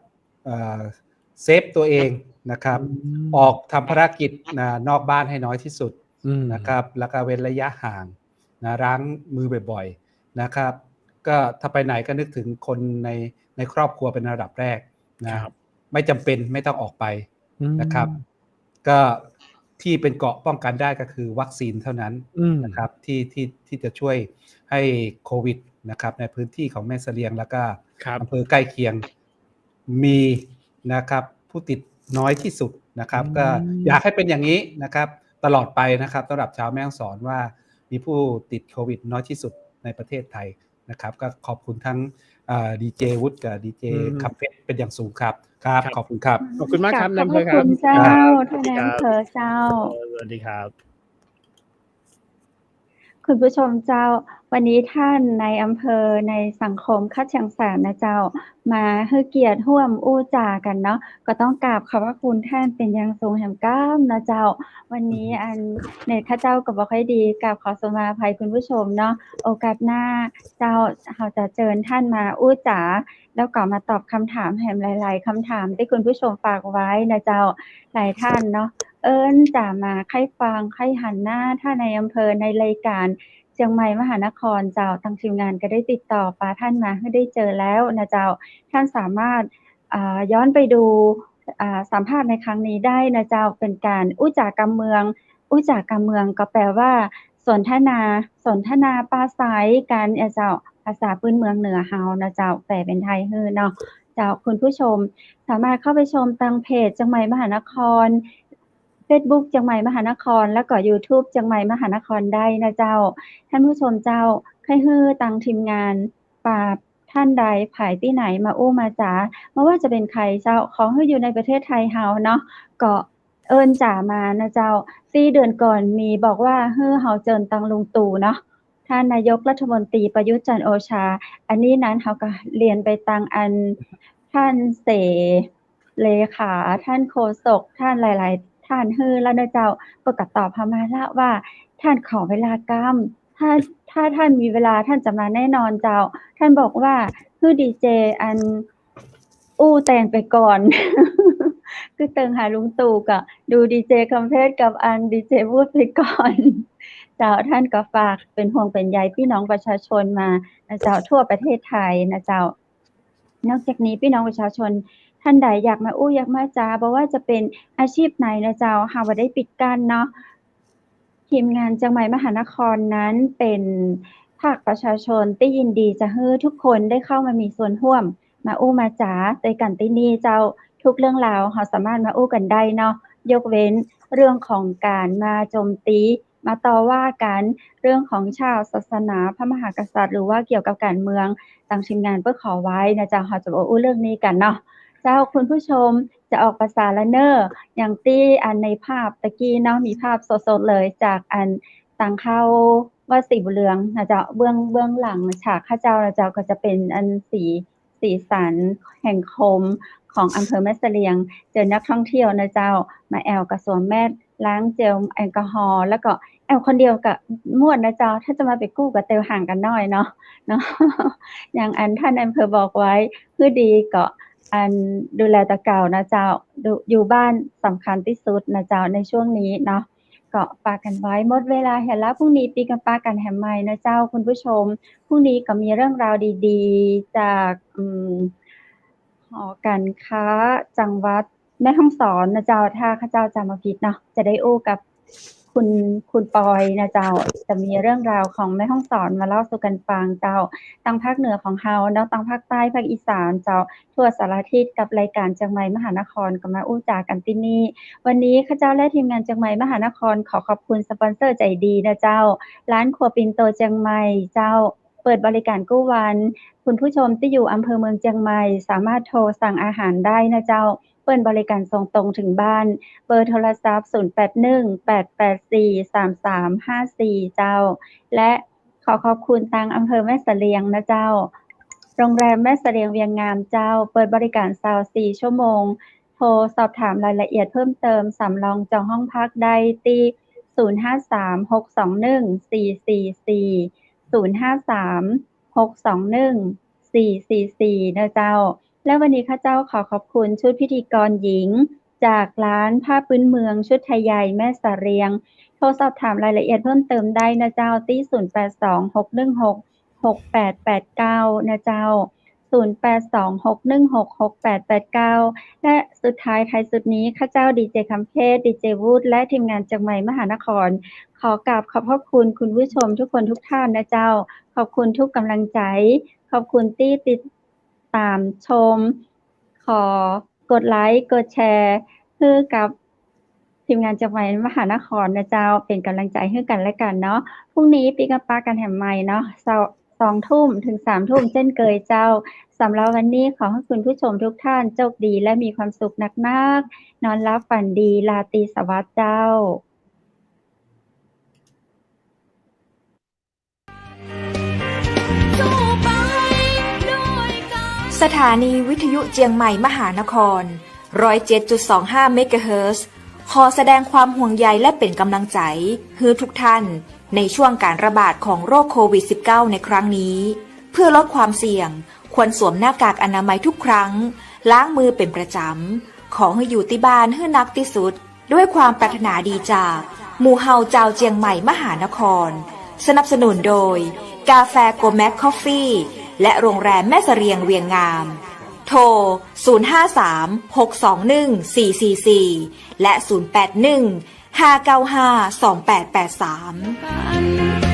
เซฟตัวเองนะครับออกทำภารกิจนอกบ้านให้น้อยที่สุดนะครับแล้วก็เว้นระยะห่างนะล้างมือบ่อยๆนะครับก็ถ้าไปไหนก็นึกถึงคนในครอบครัวเป็นระดับแรกนะไม่จำเป็นไม่ต้องออกไปนะครับก็ ที่เป็นเกราะป้องกันได้ก็คือวัคซีนเท่านั้นนะครับที่จะช่วยให้โควิดนะครับในพื้นที่ของแม่เสลียงแล้วก็อำเภอใกล้เคียงมีนะครับผู้ติดน้อยที่สุดนะครับก็อยากให้เป็นอย่างนี้นะครับตลอดไปนะครับสำหรับชาวแม่ฮ่องสอนว่ามีผู้ติดโควิดน้อยที่สุดในประเทศไทยนะครับก็ขอบคุณทั้งดีเจวุฒิกับดีเจคัมเพชรเป็นอย่างสูงครับครับขอบคุณครับขอบคุณมากครับนายอำเภอครับขอบคุณเจ้าท่านนายอำเภอเจ้าสวัสดีครับคุณผู้ชมเจ้าวันนี้ท่านในอำเภอในสังคมคัดเชียงแสนนะเจ้ามาให้เกียรติร่วมอู้จากันเนาะก็ต้องกราบขอบพระคุณท่านเป็นอย่างสูงแห่งก้ามนะเจ้าวันนี้อันเน็ตข้าเจ้าก็บ่ค่อยดีกราบขอสมาภัยคุณผู้ชมเนาะโอกาสหน้าเจ้าเราจะเชิญท่านมาอู้จาแล้วก็มาตอบคำถามแถมหลายๆคำถามที่คุณผู้ชมฝากไว้นะเจ้าหลายท่านเนาะจะมาใครฟังใครหันหน้าท่านในอำเภอในรายการเชียงใหม่มหานครเจ้าทางทีมงานก็ได้ติดต่อปาท่านมาให้ได้เจอแล้วนะเจ้าท่านสามารถย้อนไปดูสัมภาษณ์ในครั้งนี้ได้นะเจ้าเป็นการอู้จากกำเมืองก็แปลว่าสนทนาปราศัยกันเจ้าภาษาพื้นเมืองเหนือเฮานะเจ้าแปลเป็นไทยฮือเนาะเจ้าคุณผู้ชมสามารถเข้าไปชมทางเพจเชียงใหม่มหานครFacebook เชียงใหม่มหานครแล้วก็ YouTube เชียงใหม่มหานครได้นะเจ้าท่านผู้ชมเจ้าให้ฮือตังทีมงานท่านใดภายที่ไหนมาอู้มาจ๋าไม่ว่าจะเป็นใครเจ้าขอให้อยู่ในประเทศไทยเฮาเนาะก็จ๋ามานะเจ้า4 เดือนก่อนมีบอกว่าฮือเฮาเจิญตังลุงตู่เนาะท่านนายกรัฐมนตรีประยุทธ์จันทร์โอชาอันนี้นั้นเฮาก็เรียนไปตังอันท่านเสเลขาท่านโฆษกท่านหลายๆท่านฮือแล้วนะเจ้าก็ก็ตอบเฮามาแล้วว่าท่านขอเวลากำถ้าท่านมีเวลาท่านจะมาแน่นอนเจ้าท่านบอกว่าคือดีเจอันอู้แต่งไปก่อน คือเติงหาลุงตู่ก็ดูดีเจคัมเพชรกับอันดีเจวูดไปก่อนเจ้าท่านก็ฝากเป็นห่วงเป็นใยพี่น้องประชาชนมานะเจ้าทั่วประเทศไทยนะเจ้านอกจากนี้พี่น้องประชาชนท่านใดอยากมาอู้อยากมาจาบ่ว่าจะเป็นอาชีพไหนนะเจ้าเฮาบ่ได้ปิดกั้นเนาะทีมงานเชียงใหม่มหานครนั้นเป็นภาคประชาชนที่ยินดีจะให้ทุกคนได้เข้ามามีส่วนร่วมมาอู้มาจาโดยกันที่นี่เจ้าทุกเรื่องราวเราสามารถมาอู้กันได้เนาะยกเว้นเรื่องของการมาโจมตีมาต่อว่ากันเรื่องของชาติศาสนาพระมหากษัตริย์หรือว่าเกี่ยวกับการเมืองทางทีมงานเพื่อขอไว้นะเจ้าเราจะมาอู้เรื่องนี้กันเนาะเจ้าคุณผู้ชมจะออกภาษาละเนออย่างที่อันในภาพตะกี้เนาะมีภาพสดๆเลยจากอันตังเข้าว่าสีบุญเรืองนะเจ้าเบื้องหลังฉากข้าเจ้านะเจ้าก็จะเป็นอันสีสันแห่งคมของอำเภอแม่เสลียงเจอนักท่องเที่ยวนะเจ้ามาแอลกระสวมแมสล้างเจลแอลกอฮอล์แล้วก็แอลคนเดียวกับม่วนนะเจ้าถ้าจะมาไปกู้กับเตลห่างกันน้อยเนาะอย่างอันท่านอำเภอบอกไว้คือดีก็อันดูแลตะเก่านะเจ้าอยู่บ้านสำคัญที่สุดนะเจ้าในช่วงนี้เนาะก็ฝากกันไว้หมดเวลาเห็นแล้วพรุ่งนี้ปีกันปากันแหมใหม่นะเจ้าคุณผู้ชมพรุ่งนี้ก็มีเรื่องราวดีๆจากหอการค้าจังหวัดแม่ฮ่องสอนนะเจ้าถ้าข้าเจ้าจำบ่ผิดเนาะจะได้อู้กับคุณปอยนะเจ้าจะมีเรื่องราวของแม่ฮ่องสอนมาเล่าสู่กันฟังเจ้าทางภาคเหนือของเฮาเนาะทางภาคใต้ภาคอีสานเจ้าทั่วสารทิศกับรายการเชียงใหม่มหานครก็มาอู้จากันที่นี่วันนี้ข้าเจ้าและทีมงานเชียงใหม่มหานครขอขอบคุณสปอนเซอร์ใจดีนะเจ้าร้านครัวปินโตเชียงใหม่เจ้าเปิดบริการกู้วันคุณผู้ชมที่อยู่อำเภอเมืองเชียงใหม่สามารถโทรสั่งอาหารได้นะเจ้าเปิดบริการส่งตรงถึงบ้านเบอร์โทรศัพท์0818843354เจ้าและขอขอบคุณทางอำเภอแม่เสลียงนะเจ้าโรงแรมแม่เสลียงเวียงงามเจ้าเปิดบริการ24ชั่วโมงโทรสอบถามรายละเอียดเพิ่มเติมสำรองจองห้องพักได้ที่053-621-444 นะเจ้าและวันนี้ข้าเจ้าขอขอบคุณชุดพิธีกรหญิงจากร้านผ้าพื้นเมืองชุดไทยใหญ่แม่เสลียงโทรสอบถามรายละเอียดเพิ่มเติมได้นะเจ้าที่0826166889นะเจ้า 0826166889 และสุดท้ายท้ายสุดนี้ข้าเจ้าดีเจคำเพชรดีเจวูดและทีมงานจากใหม่มหานครขอกราบขอบพระคุณคุณผู้ชมทุกคนทุกท่านนะเจ้าขอบคุณทุกกำลังใจขอบคุณที่ติดตามชมขอกดไลค์กดแชร์เพื่อกับทีมงานจากใหม่มหานครนะเจ้าเป็นกำลังใจให้กันและกันเนาะพรุ่งนี้ปีกับป้ากันแหมใหม่เนาะ2 ทุ่มถึง3 ทุ่มเช่นเคยเจ้าสำหรับวันนี้ขอให้คุณผู้ชมทุกท่านโชคดีและมีความสุขนักๆนอนหลับฝันดีราตรีสวัสดิ์เจ้าสถานีวิทยุเจียงใหม่มหานคร 107.25 เมกะเฮิรตซ์ ขอแสดงความห่วงใยและเป็นกำลังใจให้ทุกท่านในช่วงการระบาดของโรคโควิด -19 ในครั้งนี้ เพื่อลดความเสี่ยงควรสวมหน้ากากอนามัยทุกครั้งล้างมือเป็นประจำขอให้อยู่ที่บ้านให้นักที่สุดด้วยความปรารถนาดีจากหมู่เฮาเจ้าเจียงใหม่มหานครสนับสนุนโดยกาแฟโกแม็กคอฟฟี่และโรงแรมแม่เสรียงเวียงงามโทร 053-621-444 และ 081-595-2883